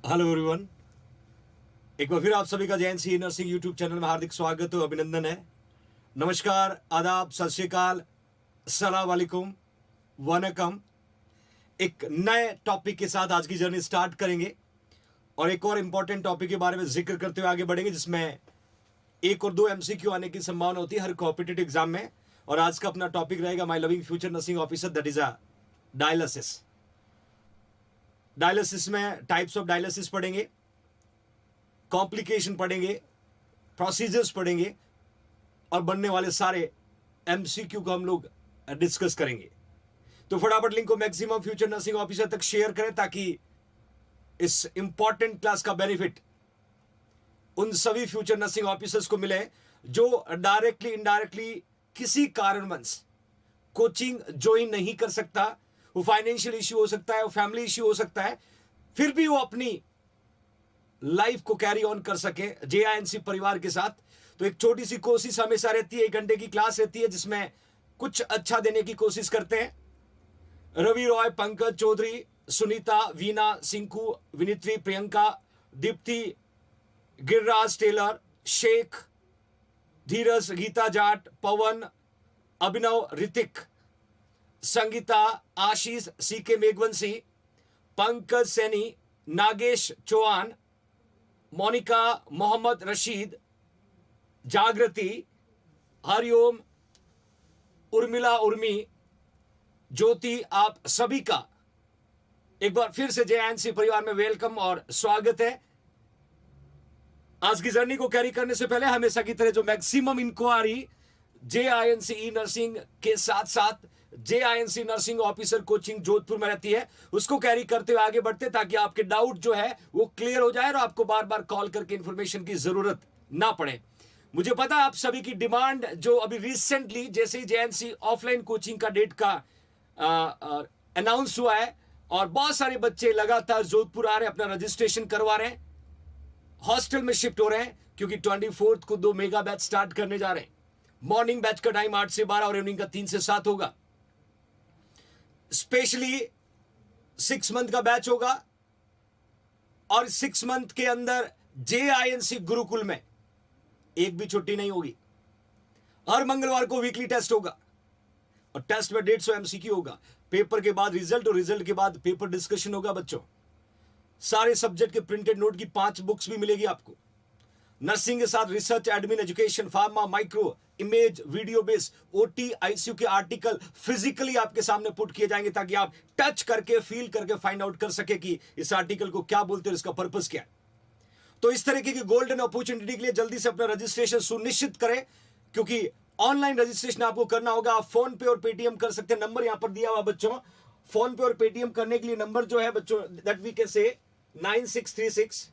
Hello everyone. एक बार फिर आप सभी का जैन नर्सिंग यूट्यूब चैनल में हार्दिक स्वागत और अभिनंदन है। नमस्कार, आदाब, सत श्री अकाल, अस्सलाम वालेकुम, वनकम। एक नए टॉपिक के साथ आज की जर्नी स्टार्ट करेंगे और एक और इंपॉर्टेंट टॉपिक के बारे में जिक्र करते हुए आगे बढ़ेंगे, जिसमें एक और दो एमसीक्यू आने की संभावना होती है हर कॉम्पिटिटिव एग्जाम में। और आज का अपना टॉपिक रहेगा माई loving future nursing officer, that is a dialysis. Dialysis में टाइप्स ऑफ डायलिसिस पढ़ेंगे, कॉम्प्लिकेशन पढ़ेंगे, प्रोसीजर्स पढ़ेंगे और बनने वाले सारे एमसीक्यू को हम लोग डिस्कस करेंगे। तो फटाफट लिंक को मैक्सिमम फ्यूचर नर्सिंग ऑफिसर तक शेयर करें ताकि इस इंपॉर्टेंट क्लास का बेनिफिट उन सभी फ्यूचर नर्सिंग ऑफिसर्स को मिले जो डायरेक्टली इनडायरेक्टली किसी कारणवश कोचिंग ज्वाइन नहीं कर सकता। वो फाइनेंशियल इश्यू हो सकता है, वो फैमिली इश्यू हो सकता है, फिर भी वो अपनी लाइफ को कैरी ऑन कर सके जेआईएनसी परिवार के साथ। तो एक छोटी सी कोशिश हमेशा रहती है, 1 घंटे की क्लास रहती है जिसमें कुछ अच्छा देने की कोशिश करते हैं। रवि रॉय, पंकज चौधरी, सुनीता, वीना, सिंकू, विनित्री, प्रियंका, दीप्ति, गिरिराज टेलर, शेख, धीरज, गीता जाट, पवन, अभिनव, ऋतिक, संगीता, आशीष, सीके मेघवंशी, पंकज सैनी, नागेश चौहान, मोनिका, मोहम्मद रशीद, जागृति, हरिओम, उर्मिला, उर्मी, ज्योति, आप सभी का एक बार फिर से जेएनसी परिवार में वेलकम और स्वागत है। आज की जर्नी को कैरी करने से पहले हमेशा की तरह जो मैक्सिमम इंक्वायरी जेआईएनसी ई नर्सिंग के साथ साथ जेआईएनसी नर्सिंग ऑफिसर कोचिंग जोधपुर में रहती है, उसको कैरी करते हुए आगे बढ़ते ताकि आपके डाउट जो है वो क्लियर हो जाए और आपको बार बार कॉल करके इंफॉर्मेशन की जरूरत ना पड़े। मुझे पता है आप सभी की डिमांड जो अभी रिसेंटली जैसे ही जेएनसी ऑफलाइन कोचिंग का डेट का अनाउंस हुआ है और बहुत सारे बच्चे लगातार जोधपुर आ रहे हैं, अपना रजिस्ट्रेशन करवा रहे हैं, हॉस्टल में शिफ्ट हो रहे हैं क्योंकि 24 को 2 मेगा बैच स्टार्ट करने जा रहे हैं। मॉर्निंग बैच का टाइम 8 से 12 और इवनिंग का 3 से 7 होगा। स्पेशली 6 मंथ का बैच होगा और 6 मंथ के अंदर जेआईएनसी गुरुकुल में एक भी छुट्टी नहीं होगी। हर मंगलवार को वीकली टेस्ट होगा और टेस्ट में 150 एमसीक्यू होगा। पेपर के बाद रिजल्ट और रिजल्ट के बाद पेपर डिस्कशन होगा। बच्चों, सारे सब्जेक्ट के प्रिंटेड नोट की 5 बुक्स भी मिलेगी आपको। नर्सिंग के साथ research, admin, education, pharma, micro, image, video base, OT, ICU के आर्टिकल फिजिकली आपके सामने पुट किए जाएंगे ताकि आप टच करके, फील करके फाइंड आउट कर सके कि इस आर्टिकल को क्या बोलते हैं, इसका पर्पस क्या है। तो इस तरीके की गोल्डन अपॉर्चुनिटी के लिए जल्दी से अपना रजिस्ट्रेशन सुनिश्चित करें क्योंकि ऑनलाइन रजिस्ट्रेशन आपको करना होगा। आप फोन पे और पेटीएम कर सकते हैं, नंबर यहां पर दिया हुआ बच्चों। फोन पे और पेटीएम करने के लिए नंबर जो है बच्चों, that we can say 9636,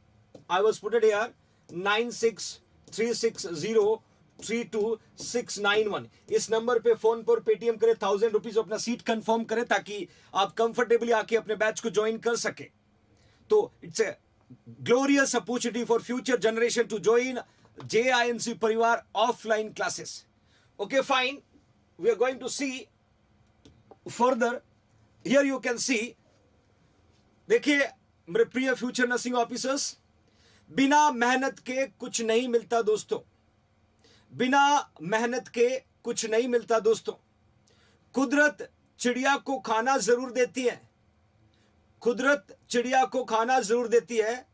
I was put it here, 9636032691। इस नंबर पे फोन पर पेटीएम करें, 1000 रुपीज अपना सीट कंफर्म करें ताकि आप कंफर्टेबली आके अपने बैच को ज्वाइन कर सके। तो it's a glorious opportunity for future generation to join JINC परिवार offline classes. Okay fine, we are going to see further. Here you can see, देखिए मेरे प्रिय फ्यूचर नर्सिंग ऑफिसर्स, बिना मेहनत के कुछ नहीं मिलता दोस्तों। बिना मेहनत के कुछ नहीं मिलता दोस्तों। कुदरत चिड़िया को खाना जरूर देती है, कुदरत चिड़िया को खाना जरूर देती है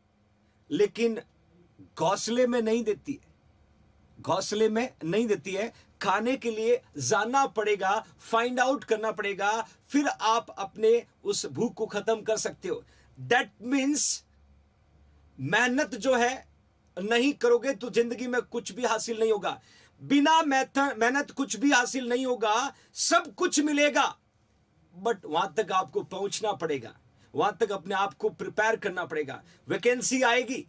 लेकिन घोंसले में नहीं देती है, घोंसले में नहीं देती है। खाने के लिए जाना पड़ेगा, फाइंड आउट करना पड़ेगा, फिर आप अपने उस भूख को खत्म कर सकते हो। दैट मीन्स मेहनत जो है नहीं करोगे तो जिंदगी में कुछ भी हासिल नहीं होगा। बिना मेहनत कुछ भी हासिल नहीं होगा। सब कुछ मिलेगा बट वहां तक आपको पहुंचना पड़ेगा, वहां तक अपने आप को प्रिपेयर करना पड़ेगा। वैकेंसी आएगी,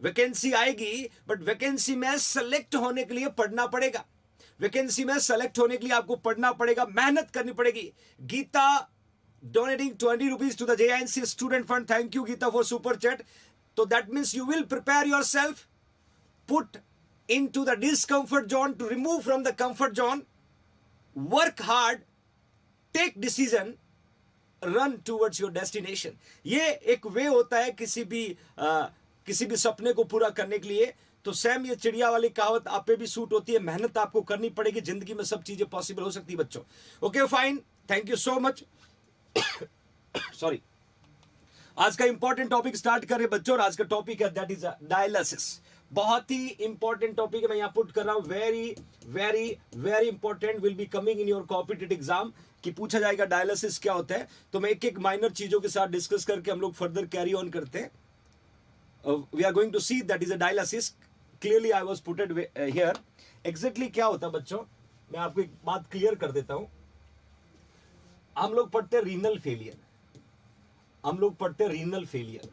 वैकेंसी आएगी बट वैकेंसी में सेलेक्ट होने के लिए पढ़ना पड़ेगा। वैकेंसी में सेलेक्ट होने के लिए आपको पढ़ना पड़ेगा, मेहनत करनी पड़ेगी। Gita donating 20 rupees to the JINC student fund. Thank you Geeta for super chat. So that means you will prepare yourself, put into the discomfort zone to remove from the comfort zone, work hard, take decision, run towards your destination. ये एक वे होता है किसी भी सपने को पूरा करने के लिए। तो सैम, ये चिड़िया वाली कहावत आप पे भी सूट होती है, मेहनत आपको करनी पड़ेगी, जिंदगी में सब चीजें पॉसिबल हो सकती है बच्चों। Okay fine, thank you so much. Sorry, आज का इंपॉर्टेंट टॉपिक स्टार्ट कर रहे बच्चों, और आज का टॉपिक है दैट इज डायलिसिस। बहुत ही इंपॉर्टेंट टॉपिक है, मैं यहां पुट कर रहा हूं, very very very important, will be coming in your competitive exam, कि पूछा जाएगा डायलिसिस क्या होता है। तो मैं एक एक माइनर चीजों के साथ डिस्कस करके हम लोग फर्दर कैरी ऑन करते हैं। We are going to see that is a dialysis, clearly I was putted here. Exactly क्या होता है बच्चों, मैं आपको एक बात क्लियर कर देता हूं। हम लोग पढ़ते हैं रीनल फेलियर, हम लोग पढ़ते हैं रीनल फेलियर।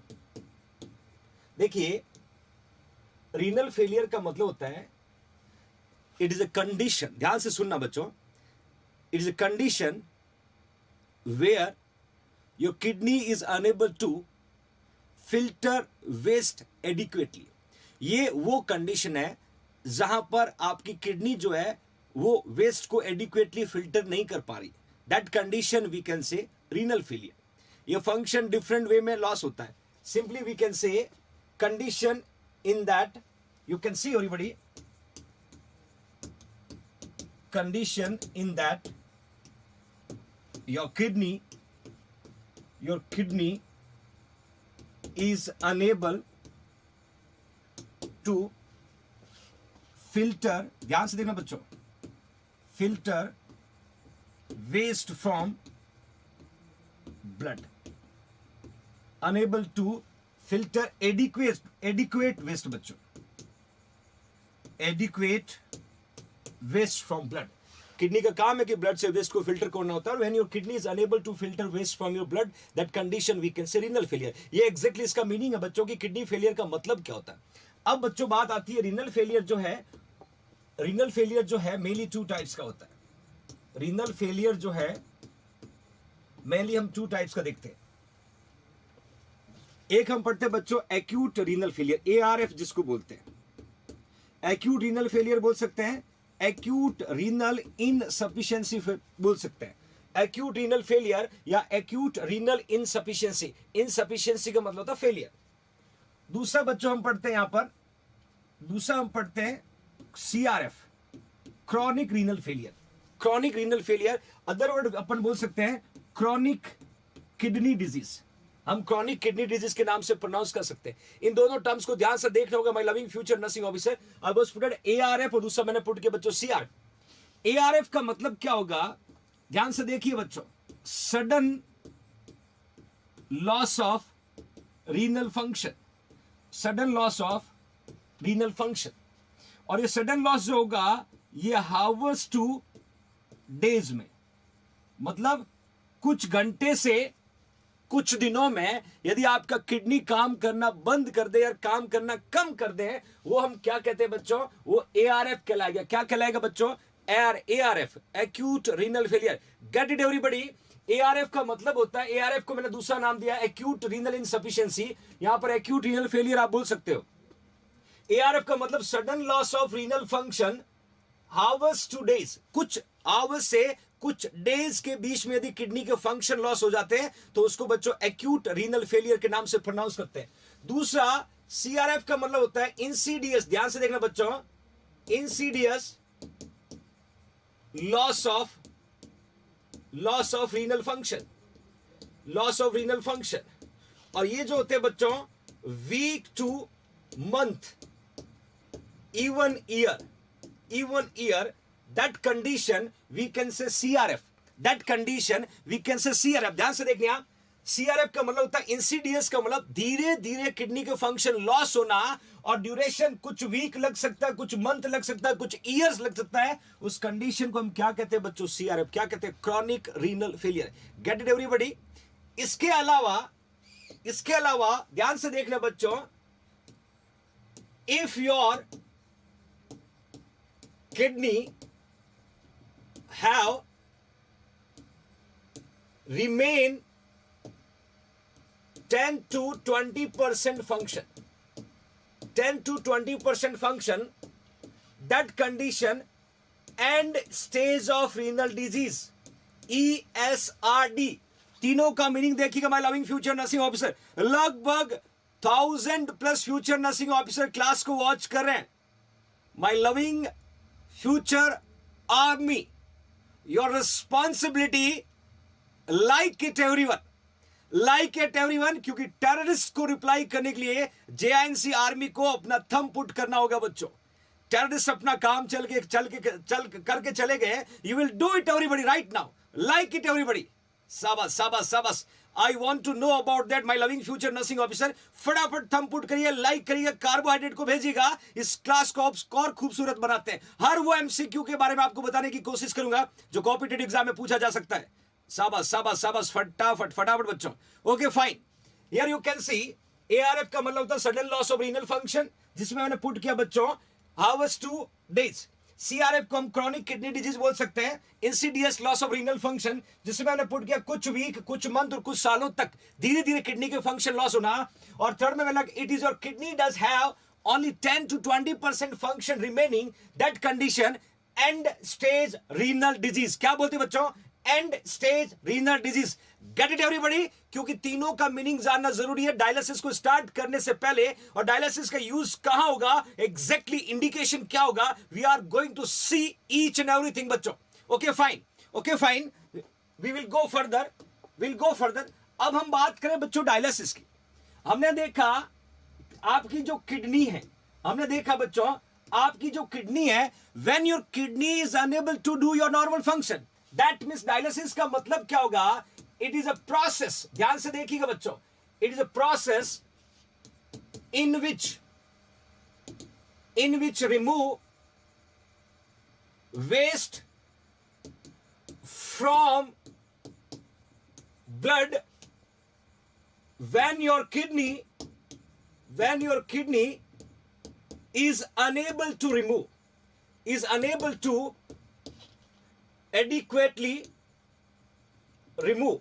देखिए, रीनल फेलियर का मतलब होता है, इट इज अ कंडीशन, ध्यान से सुनना बच्चों, it is a condition where your kidney is unable to filter waste adequately. ये वो कंडीशन है जहां पर आपकी किडनी जो है वो वेस्ट को एडिक्वेटली फिल्टर नहीं कर पा रही। That condition we can say renal failure. ये फंक्शन डिफरेंट वे में लॉस होता है। Simply we can say condition in that you can see everybody, condition in that your kidney is unable to filter, ध्यान से देखना बच्चों, filter waste from blood, unable to filter adequate waste बच्चों, adequate waste from blood. Kidney का काम है कि blood से वेस्ट को फिल्टर करना होता है। When your kidney is unable to filter waste from your blood, that condition we can say renal failure. ये एग्जैक्टली इसका मीनिंग है बच्चों की किडनी फेलियर का मतलब क्या होता है। अब बच्चों बात आती है रीनल फेलियर जो है, रीनल फेलियर जो है मेनली 2 टाइप्स का होता है। रीनल फेलियर जो है मेनली हम 2 टाइप्स का देखते हैं। एक हम पढ़ते हैं बच्चों एक्यूट रीनल फेलियर, ARF जिसको बोलते हैं। एक्यूट रीनल फेलियर बोल सकते हैं, एक्यूट रीनल इनसफिशिएंसी बोल सकते हैं। एक्यूट रीनल फेलियर या एक्यूट रीनल इनसफिशिएंसी, इनसफिशिएंसी का मतलब होता है फेलियर। दूसरा बच्चों हम पढ़ते हैं यहां पर, दूसरा हम पढ़ते हैं CRF, chronic renal failure. Chronic renal failure, other word अपन बोल सकते हैं क्रॉनिक किडनी डिजीज। हम क्रॉनिक किडनी डिजीज के नाम से प्रोनाउंस कर सकते हैं। इन दोनों टर्म्स को ध्यान से देखना होगा। My loving future nursing officer, I was putted ARF और दूसरा मैंने पुट किया बच्चों CR। ARF का मतलब क्या होगा, ध्यान से देखिए बच्चों, sudden loss of renal function, sudden loss of renal function. और ये सडन लॉस जो होगा ये हावर्स टू डेज में, मतलब कुछ घंटे से कुछ दिनों में यदि आपका किडनी काम करना बंद कर दे या काम करना कम कर दे, वो हम क्या कहते हैं बच्चों, वो ARF कहलाएगा। क्या कहलाएगा बच्चों, ARF, acute renal failure. Gate it everybody. ARF का मतलब होता है, ARF को मैंने दूसरा नाम दिया एक्यूट रीनल इनसफिशिएंसी, यहां पर एक्यूट रीनल फेलियर आप बोल सकते हो। ARF का मतलब sudden loss of renal function hours two days, कुछ आवर्स से कुछ डेज के बीच में यदि किडनी के फंक्शन लॉस हो जाते हैं तो उसको बच्चों एक्यूट रीनल फेलियर के नाम से प्रोनाउंस करते हैं। दूसरा CRF का मतलब होता है इंसीडियस, ध्यान से देखना बच्चों, insidious loss of renal function, loss of renal function. और ये जो होते हैं बच्चों week to month, even year, that condition we can say CRF, that condition we can say CRF। ध्यान से देखना, CRF का मतलब होता है इंसीडियस, का मतलब धीरे धीरे किडनी के फंक्शन लॉस होना, और ड्यूरेशन कुछ वीक लग सकता है, कुछ मंथ लग सकता है, कुछ ईयर्स लग सकता है। उस कंडीशन को हम क्या कहते हैं बच्चों, CRF। क्या कहते हैं, chronic renal failure. Gate it everybody. इसके अलावा ध्यान से देख ले बच्चों, if your kidney have remain 10 to 20% function, 10 to 20% function, that condition and stage of renal disease, ESRD, तीनों का मीनिंग देखिएगा my loving future nursing officer. लगभग 1000+ फ्यूचर नर्सिंग ऑफिसर क्लास को वॉच कर रहे हैं। My loving future army, your responsibility, like it everyone, like it everyone, क्योंकि terrorist को रिप्लाई करने के लिए जेएनसी आर्मी को अपना थंब पुट करना होगा बच्चों। टेररिस्ट अपना काम चल करके चले गए। You will do it everybody right now, like it everybody. शाबाश शाबाश शाबाश। I want to know about that my loving future nursing officer. फटाफट थंब पुट करिए, लाइक करिए, कार्बोहाइड्रेट को भेजिएगा। इस क्लास को और खूबसूरत बनाते हैं। हर वो एमसीक्यू के बारे में आपको बताने की कोशिश करूंगा जो कॉम्पिटिटिव एग्जाम में पूछा जा सकता है। शाबाश शाबाश शाबाश, फटाफट फटाफट बच्चों। Okay fine, here you can C ARF का मतलब होता है sudden loss of renal function, जिसमें मैंने पुट किया बच्चों हावर्स 2 days। सीआरएफ को हम क्रॉनिक किडनी डिजीज बोल सकते हैं। Insidious loss of renal function, जिसमें मैंने पुट किया कुछ वीक, कुछ मंथ और कुछ सालों तक धीरे धीरे किडनी के फंक्शन लॉस होना। और थर्ड में मैंने it is your kidney does have only 10 to 20% function remaining, that condition end stage renal disease। क्या बोलते हैं बच्चों? And stage renal disease. Gate it everybody, क्योंकि तीनों का मीनिंग जानना जरूरी है डायलिसिस को स्टार्ट करने से पहले। और डायलिसिस का यूज कहां होगा, एग्जैक्टली इंडिकेशन क्या होगा, we are going to see each and everything बच्चों। Okay fine, okay fine, we will go further, will go further. अब हम बात करें बच्चों डायलिसिस की। हमने देखा आपकी जो किडनी है, हमने देखा बच्चों आपकी जो किडनी है, when your kidney is unable to do your normal function, that means dialysis का मतलब क्या होगा, इट इज अ प्रोसेस। ध्यान से देखिएगा बच्चों, it is a process in which remove waste from blood when your kidney is unable to remove, is unable to adequately remove,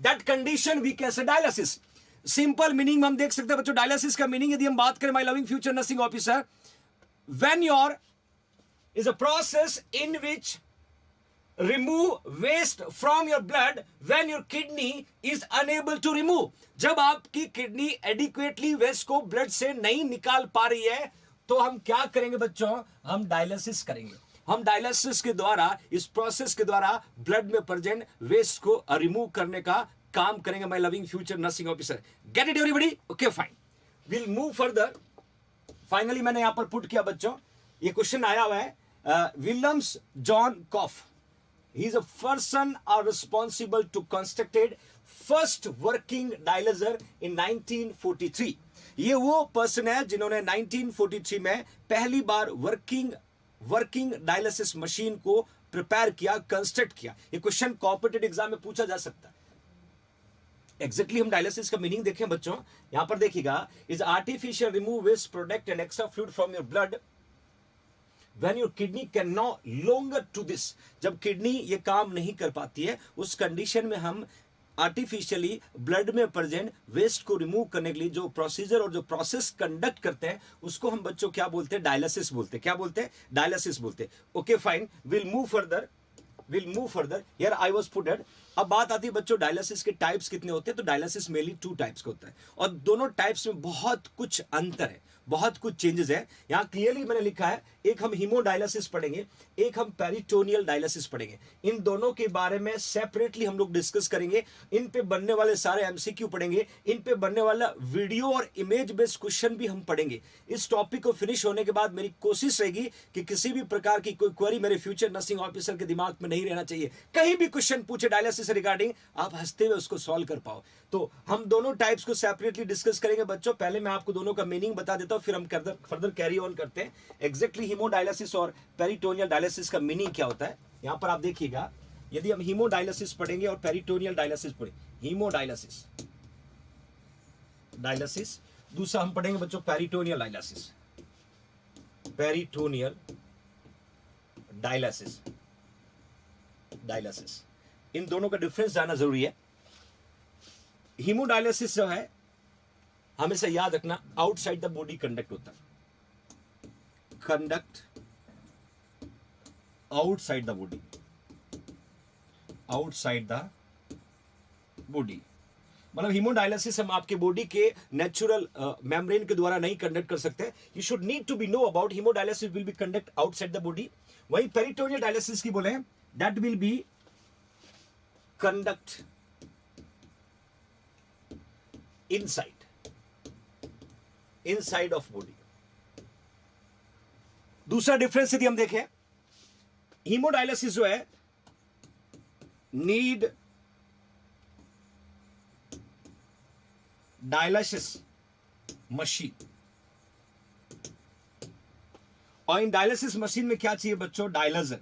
that condition we can say dialysis। Simple meaning हम देख सकते हैं बच्चों dialysis का meaning. यदि हम बात करें my loving future nursing officer, when your is a process in which remove waste from your blood when your kidney is unable to remove। जब आपकी किडनी एडिक्वेटली वेस्ट को ब्लड से नहीं निकाल पा रही है तो हम क्या करेंगे बच्चों, हम डायलिसिस करेंगे। हम डायलिसिस के द्वारा, इस प्रोसेस के द्वारा ब्लड में प्रेजेंट वेस्ट को रिमूव करने का काम करेंगे my loving future nursing officer. Get it everybody? Okay fine, will move further. Finally मैंने यहां पर पुट किया बच्चों, ये क्वेश्चन आया हुआ है Williams John Kolff. He is a person responsible to constructed first working dialyzer in 1943। ये वो पर्सन है जिन्होंने 1943 में पहली बार वर्किंग डायलिसिस मशीन को प्रिपेयर किया, कंस्ट्रक्ट किया। ये क्वेश्चन कॉम्पिटिटिव एग्जाम में पूछा जा सकता है। एग्जैक्टली हम डायलिसिस का मीनिंग देखें बच्चों, यहां पर देखिएगा, is artificial remove waste product and extra fluid from your blood when your kidney can no longer do this। जब किडनी ये काम नहीं कर पाती है, उस कंडीशन में हम आर्टिफिशियली ब्लड में प्रेजेंट वेस्ट को रिमूव करने के लिए जो प्रोसीजर और जो प्रोसेस कंडक्ट करते हैं उसको हम बच्चों क्या बोलते हैं, डायलिसिस बोलते हैं। क्या बोलते हैं? डायलिसिस बोलते हैं। Okay fine, will move further. Here I was putted. अब बात आती है बच्चों डायलिसिस के टाइप्स कितने होते हैं, तो डायलिसिस मेनली 2 टाइप्स का होता है और दोनों टाइप्स में बहुत कुछ अंतर है, बहुत कुछ चेंजेस है। यहां क्लियरली मैंने लिखा है, एक हम हीमोडायलिसिस पढ़ेंगे, एक हम पेरिटोनियल डायलिसिस पढ़ेंगे। इन दोनों के बारे में सेपरेटली हम लोग डिस्कस करेंगे। इन पे बनने वाले सारे एमसीक्यू पढ़ेंगे, इन पे बनने वाला वीडियो और इमेज बेस्ड क्वेश्चन भी हम पढ़ेंगे। इस टॉपिक को फिनिश होने के बाद मेरी कोशिश रहेगी कि किसी भी प्रकार की कोई क्वेरी मेरे फ्यूचर नर्सिंग ऑफिसर के दिमाग में नहीं रहना चाहिए। कहीं भी क्वेश्चन पूछे डायलिसिस रिगार्डिंग, आप हंसते हुए उसको सॉल्व कर पाओ। तो हम दोनों टाइप्स को सेपरेटली डिस्कस करेंगे बच्चों। पहले मैं आपको दोनों का मीनिंग बता देता हूं, फिर हम फर्दर कैरी ऑन करते हैं। एग्जैक्टली हीमोडायलिसिस और पेरिटोनियल डायलिसिस का मीनिंग क्या होता है, यहां पर आप देखिएगा। यदि हम हीमोडायलिसिस पढ़ेंगे और पेरिटोनियल डायलिसिस पढ़ेंगे, हीमोडायलिसिस डायलिसिस, दूसरा हम पढ़ेंगे बच्चों पेरिटोनियल डायलिसिस। पेरिटोनियल डायलिसिस, इन दोनों का डिफरेंस जानना जरूरी है। हीमोडायलिसिस जो है, हमेशा याद रखना, आउटसाइड द बॉडी कंडक्ट होता है, conduct outside the body. Outside the body. मतलब हीमोडायलिसिस हम आपके बॉडी के नेचुरल मेम्ब्रेन के द्वारा नहीं कंडक्ट कर सकते। You should need to be know about haemodialysis will be conduct outside the body. वही पेरिटोनियल डायलिसिस की बोले that will be conduct inside of body. दूसरा डिफरेंस यदि हम देखें, हीमोडायलिसिस जो है नीड डायलिसिस मशीन, और इन डायलिसिस मशीन में क्या चाहिए बच्चों? डायलाइजर।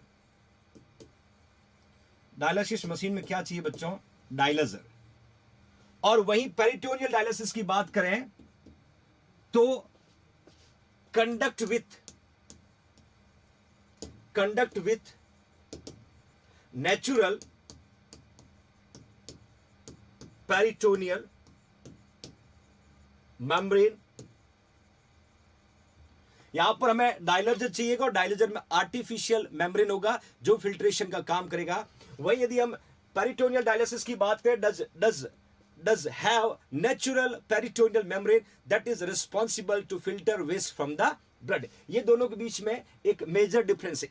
डायलिसिस मशीन में क्या चाहिए बच्चों? डायलाइजर। और वहीं पेरिटोनियल डायलिसिस की बात करें तो conduct with natural peritoneal membrane. यहां पर हमें डायलाइजर चाहिएगा और डायलाइजर में आर्टिफिशियल मेम्ब्रेन होगा जो फिल्ट्रेशन का काम करेगा। वही यदि हम पेरिटोनियल डायलिसिस की बात करें, does have natural peritoneal membrane that is responsible to filter waste from the blood। ये दोनों के बीच में एक मेजर डिफरेंस है।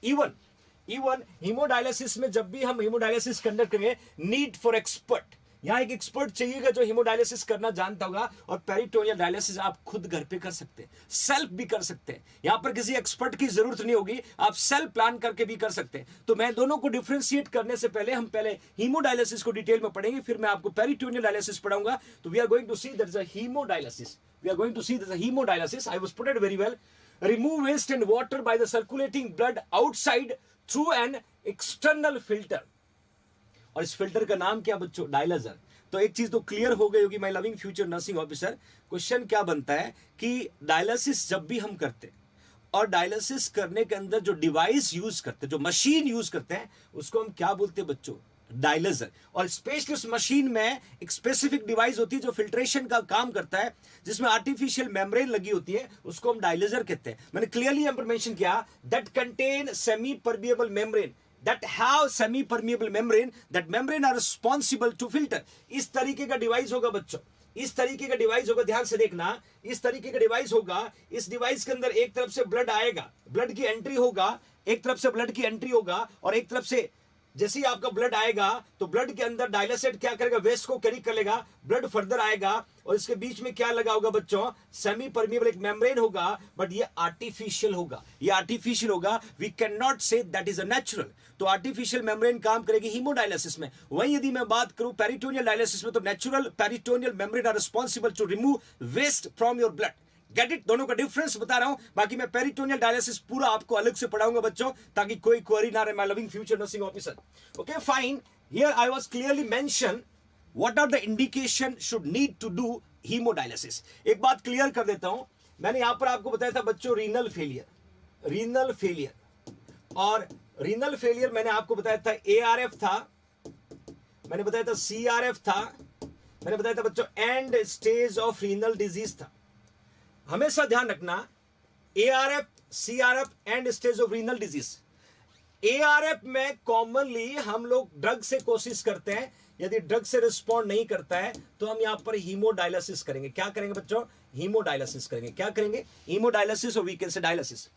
इवन हीमोडायलिसिस में जब भी हम हीमोडायलिसिस कंडक्ट करेंगे, नीड फॉर एक्सपर्ट, यहां एक एक्सपर्ट चाहिएगा जो हीमोडायलिसिस करना जानता होगा। और पेरिटोनियल डायलिसिस आप खुद घर पे कर सकते हैं, सेल्फ भी कर सकते हैं, यहां पर किसी एक्सपर्ट की जरूरत नहीं होगी, आप सेल्फ प्लान करके भी कर सकते हैं। तो मैं दोनों को डिफरेंशिएट करने से पहले हम पहले हीमोडायलिसिस को डिटेल में पढ़ेंगे, फिर मैं आपको पेरिटोनियल डायलिसिस पढ़ाऊंगा। तो we are going to see that is a haemodialysis. I was put it very well. Remove waste and water by the circulating blood outside through an external filter। और इस filter का नाम क्या बच्चों? Dialyser. तो एक चीज तो क्लियर हो गई होगी my loving future nursing officer. Question क्या बनता है कि डायलिसिस जब भी हम करते हैं और डायलिसिस करने के अंदर जो डिवाइस यूज करते हैं, जो मशीन यूज करते हैं, उसको हम क्या बोलते हैं बच्चों? डायलाइजर। और स्पेशली उस मशीन में एक स्पेसिफिक डिवाइस होती है जो फिल्ट्रेशन का काम करता है, जिसमें आर्टिफिशियल मेम्ब्रेन लगी होती है, उसको हम डायलाइजर कहते हैं। मैंने क्लियरली यहां पर मेंशन किया that contain semi permeable membrane, that have semi permeable membrane, that membrane are responsible to filter। इस तरीके का डिवाइस होगा बच्चों, इस तरीके का डिवाइस होगा, ध्यान से देखना, इस तरीके का डिवाइस होगा। इस डिवाइस के अंदर एक तरफ से ब्लड आएगा, ब्लड की एंट्री होगा, एक तरफ से ब्लड की एंट्री होगा, और एक तरफ से जैसे ही आपका ब्लड आएगा तो ब्लड के अंदर डायलाइसेट क्या करेगा? वेस्ट को कैरी कर लेगा, ब्लड फर्दर आएगा, और इसके बीच में क्या लगा होगा बच्चों? सेमी परमिएबल एक मेम्ब्रेन होगा, बट ये आर्टिफिशियल होगा, ये आर्टिफिशियल होगा। We can not say that is a natural. तो आर्टिफिशियल मेम्ब्रेन काम करेगी हीमोडायलिसिस में। वहीं यदि मैं बात करूं पेरिटोनियल डायलिसिस में, तो natural peritoneal membrane are responsible to remove waste from your blood. Get it? दोनों का डिफरेंस बता रहा हूं। बाकी मैं पेरिटोनियल डायलिसिस पूरा आपको अलग से पढ़ाऊंगा बच्चों, ताकि कोई क्वेरी ना रहे। My loving future nursing officer. Okay fine, here I was clearly mention what are the indication should need to do haemodialysis. एक बात क्लियर कर देता हूं, मैंने यहां पर आपको बताया था बच्चों रीनल फेलियर, और रीनल फेलियर मैंने आपको बताया था ARF था, मैंने बताया था CRF था, मैंने बताया था बच्चों and stage of renal disease था। हमेशा ध्यान रखना, ARF, CRF and stage of renal disease. ARF में कॉमनली हम लोग ड्रग से कोशिश करते हैं, यदि ड्रग से रिस्पॉन्ड नहीं करता है तो हम यहां पर हीमोडायलिसिस करेंगे। क्या करेंगे बच्चों? हीमोडायलिसिस करेंगे। क्या करेंगे? हीमोडायलिसिस, और we can say dialysis.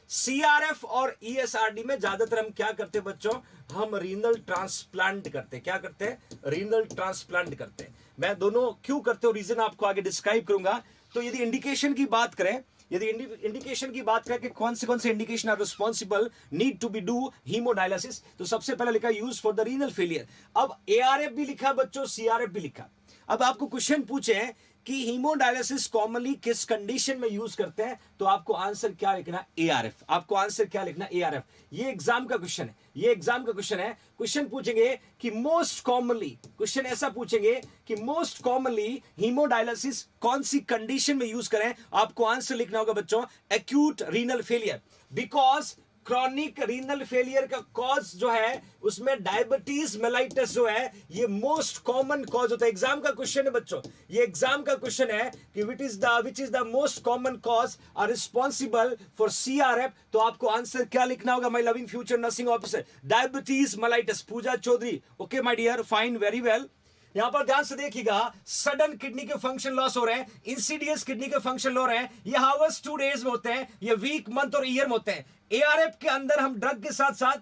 CRF और ESRD में ज्यादातर हम क्या करते हैं बच्चों? हम रीनल ट्रांसप्लांट करते हैं। क्या करते हैं? रीनल ट्रांसप्लांट करते हैं। मैं दोनों क्यों करते हो रीजन आपको आगे डिस्क्राइब करूंगा। तो यदि इंडिकेशन की बात करें, यदि इंडिकेशन की बात करें कि कौन से indication are responsible need to be do haemodialysis, तो सबसे पहले लिखा use for the renal failure. अब ARF भी लिखा बच्चों, CRF भी लिखा। अब आपको क्वेश्चन पूछे कि हीमोडायलिसिस कॉमनली किस कंडीशन में यूज करते हैं, तो आपको आंसर क्या लिखना? ARF। आपको आंसर क्या लिखना? ARF। ये एग्जाम का क्वेश्चन है, ये एग्जाम का क्वेश्चन है। क्वेश्चन पूछेंगे कि मोस्ट कॉमनली, क्वेश्चन ऐसा पूछेंगे कि मोस्ट कॉमनली हीमोडायलिसिस कौन सी कंडीशन में यूज करें, आपको आंसर लिखना होगा बच्चों acute renal failure. Because chronic renal failure का कॉज जो है उसमें डायबिटीज मेलाइटस जो है ये मोस्ट कॉमन कॉज होता है। एग्जाम का क्वेश्चन है बच्चों, ये एग्जाम का क्वेश्चन है कि which is the most common cause are responsible for CRF. तो आपको आंसर क्या लिखना होगा, my loving future nursing officer, diabetes mellitus, Pooja Chaudhary. Okay my dear, fine, very well. यहां पर ध्यान से देखिएगा, सडन किडनी के फंक्शन लॉस हो रहे हैं, इंसीडियस किडनी के फंक्शन हो रहे हैं, ये हावर्स 2 डेज में होते हैं, ये वीक, मंथ और ईयर में होते हैं। एआरएफ के अंदर हम ड्रग के साथ साथ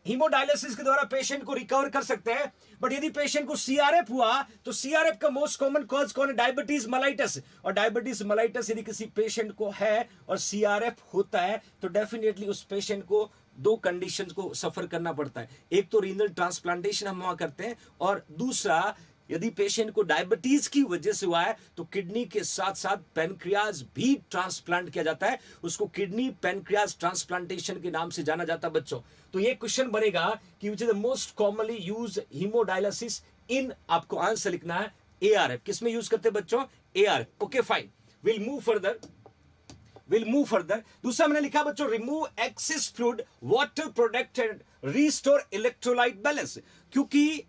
हीमोडायलिसिस के द्वारा पेशेंट को रिकवर कर सकते हैं, बट यदि पेशेंट को सीआरएफ हुआ तो सीआरएफ का मोस्ट कॉमन कॉज कौन है, डायबिटीज मेलाइटस। और डायबिटीज मेलाइटस यदि किसी पेशेंट को है और सीआरएफ होता है तो डेफिनेटली उस पेशेंट को 2 कंडीशंस को सफर करना पड़ता है। एक तो रीनल ट्रांसप्लांटेशन हम वहां करते हैं, और दूसरा यदि पेशेंट को डायबिटीज की वजह से हुआ है तो किडनी के साथ साथ पेनक्रियाज भी ट्रांसप्लांट किया जाता है, उसको किडनी पेनक्रियाज ट्रांसप्लांटेशन के नाम से जाना जाता है बच्चों। तो ये क्वेश्चन बनेगा कि which is the most commonly use haemodialysis in, आपको आंसर लिखना है एआरएफ। किसमें यूज करते हैं बच्चों, ARF. Okay fine, will move further. दूसरा मैंने लिखा बच्चों, remove excess fluid, water product and restore electrolyte balance. क्योंकि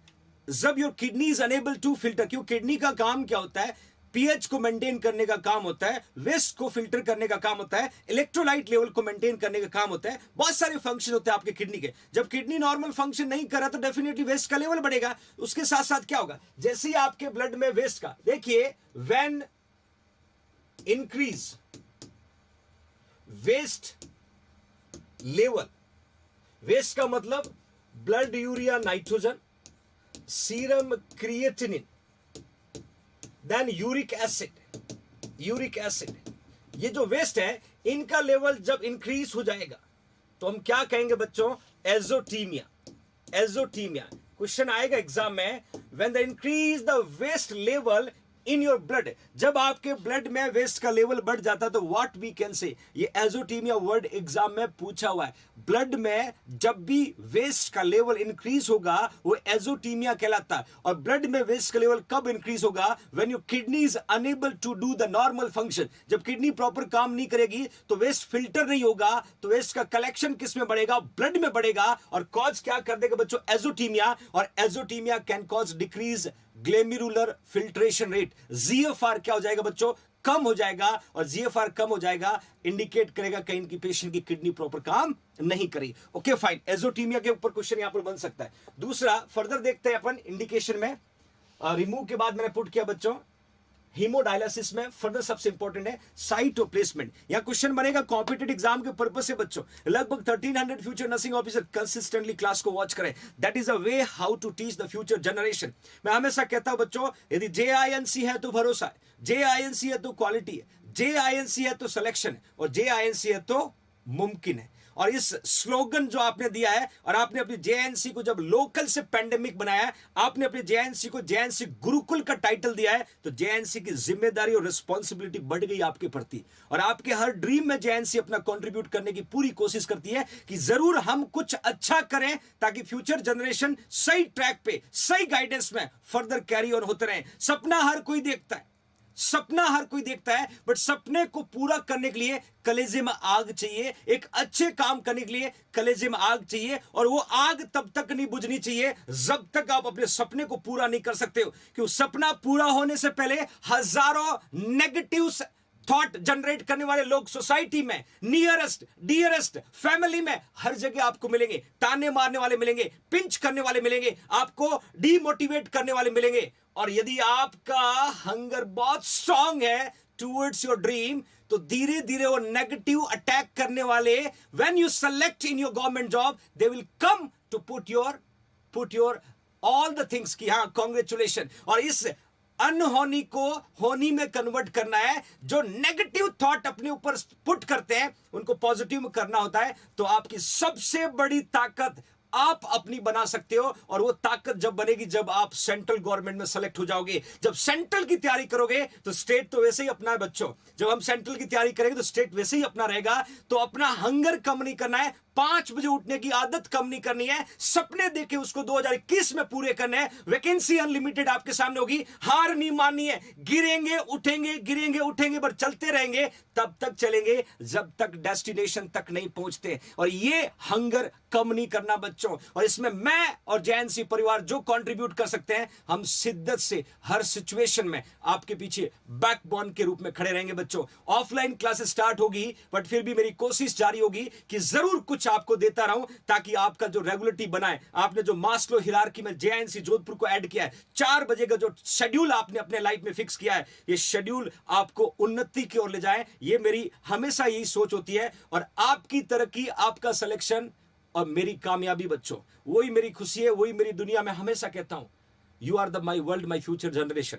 जब your kidney is unable to filter, क्योंकि किडनी का काम क्या होता है, पीएच को मेंटेन करने का काम होता है, वेस्ट को फिल्टर करने का काम होता है, इलेक्ट्रोलाइट लेवल को मेंटेन करने का काम होता है, बहुत सारे फंक्शन होते हैं आपके किडनी के। जब किडनी नॉर्मल फंक्शन नहीं कर रहा तो डेफिनेटली वेस्ट का लेवल बढ़ेगा। उसके साथ साथ क्या होगा, जैसे ही आपके ब्लड में वेस्ट का, देखिए when increase waste level, waste का मतलब blood urea nitrogen, serum creatinine, then uric acid, ये जो वेस्ट है इनका लेवल जब इंक्रीज हो जाएगा तो हम क्या कहेंगे बच्चों, एजोटीमिया। क्वेश्चन आएगा एग्जाम में, when the increase the waste level in your blood, जब आपके ब्लड में वेस्ट का लेवल बढ़ जाता है तो व्हाट वी कैन से, ये एजोटीमिया वर्ड एग्जाम में पूछा हुआ है। ब्लड में जब भी वेस्ट का लेवल इंक्रीज होगा वो एजोटीमिया कहलाता है। और ब्लड में वेस्ट का लेवल कब इंक्रीज होगा, when your kidney is unable to do the normal function. जब किडनी प्रॉपर काम नहीं करेगी तो वेस्ट फिल्टर नहीं होगा, तो वेस्ट का कलेक्शन किस में बढ़ेगा, ब्लड में बढ़ेगा, और कॉज क्या कर देगा बच्चों, एजोटीमिया। और azotaemia can cause decrease glomerular filtration rate, GFR क्या हो जाएगा बच्चों, कम हो जाएगा। और जीएफआर कम हो जाएगा इंडिकेट करेगा कहीं की पेशेंट की किडनी प्रॉपर काम नहीं करी। ओके फाइन, एजोटीमिया के ऊपर क्वेश्चन यहां पर बन सकता है। दूसरा फर्दर देखते हैं अपन इंडिकेशन में, रिमूव के बाद मैंने पुट किया बच्चों हीमोडायलिसिस में, फर्दर सबसे इंपॉर्टेंट है साइट ऑफ प्लेसमेंट। यहां क्वेश्चन बनेगा कॉम्पिटेटिव एग्जाम के पर्पस से बच्चों, लगभग 1300 future nursing officer consistently class को वॉच करें, that is a way how to teach the future generation. मैं हमेशा कहता हूं बच्चों, यदि JINC है तो भरोसा है, JINC है तो क्वालिटी है, JINC है तो सिलेक्शन है, और JINC है तो मुमकिन है। और इस स्लोगन जो आपने दिया है, और आपने अपनी JNC को जब लोकल से पेंडेमिक बनाया है, आपने अपने JNC को JNC गुरुकुल का टाइटल दिया है, तो JNC की जिम्मेदारी और रिस्पॉन्सिबिलिटी बढ़ गई आपके प्रति। और आपके हर ड्रीम में JNC अपना कंट्रीब्यूट करने की पूरी कोशिश करती है कि जरूर हम कुछ अच्छा करें ताकि फ्यूचर जनरेशन सही ट्रैक पे, सही गाइडेंस में फर्दर कैरी ऑन होते रहे। सपना हर कोई देखता है, बट सपने को पूरा करने के लिए कलेजे में आग चाहिए, एक अच्छे काम करने के लिए कलेजे में आग चाहिए। और वो आग तब तक नहीं बुझनी चाहिए जब तक आप अपने सपने को पूरा नहीं कर सकते हो, क्योंकि सपना पूरा होने से पहले हजारों नेगेटिव थॉट जनरेट करने वाले लोग सोसाइटी में, नियरेस्ट डियरेस्ट फैमिली में, हर जगह आपको मिलेंगे। ताने मारने वाले मिलेंगे, पिंच करने वाले मिलेंगे, आपको डीमोटिवेट करने वाले मिलेंगे। और यदि आपका हंगर बहुत स्ट्रांग है टुवर्ड्स योर ड्रीम, तो धीरे धीरे वो नेगेटिव अटैक करने वाले, when you select in your government job, they will come to put your all the things की हाँ कांग्रेचुलेशन। और इस अनहोनी को होनी में कन्वर्ट करना है। जो नेगेटिव थॉट अपने ऊपर पुट करते हैं उनको पॉजिटिव में करना होता है। तो आपकी सबसे बड़ी ताकत आप अपनी बना सकते हो, और वो ताकत जब बनेगी जब आप सेंट्रल गवर्नमेंट में सेलेक्ट हो जाओगे। जब सेंट्रल की तैयारी करोगे तो स्टेट तो वैसे ही अपना है बच्चों, जब हम सेंट्रल की तैयारी करेंगे तो स्टेट वैसे ही अपना रहेगा। तो अपना हंगर कम नहीं करना है, 5 बजे उठने की आदत कम नहीं करनी है, सपने देखे उसको 2021 में पूरे करने हैं। वैकेंसी अनलिमिटेड आपके सामने होगी, हार नहीं माननी है। गिरेंगे उठेंगे पर चलते रहेंगे, तब तक चलेंगे जब तक डेस्टिनेशन तक नहीं पहुंचते। और ये हंगर कम नहीं करना बच्चों। और इसमें मैं और जेएनसी परिवार जो कंट्रीब्यूट कर सकते हैं, हम शिद्दत से हर सिचुएशन में आपके पीछे बैकबोन के रूप में खड़े रहेंगे बच्चों। ऑफलाइन क्लासेस स्टार्ट होगी, बट फिर भी मेरी कोशिश जारी होगी कि जरूर कुछ आपको देता रहूं, ताकि आपका जो रेगुलरिटी बनाए। आपने जो मास्लो हिरार्की में जेएनसी जोधपुर को ऐड किया है, 4 बजे का जो शेड्यूल आपने अपने लाइफ में फिक्स किया है, ये शेड्यूल आपको उन्नति की ओर ले जाए, ये मेरी हमेशा यही सोच होती है। और आपकी तरक्की, आपका सिलेक्शन और मेरी कामयाबी बच्चों, वही मेरी खुशी है, वही मेरी दुनिया में हमेशा कहता हूं, you are the my world, my future generation.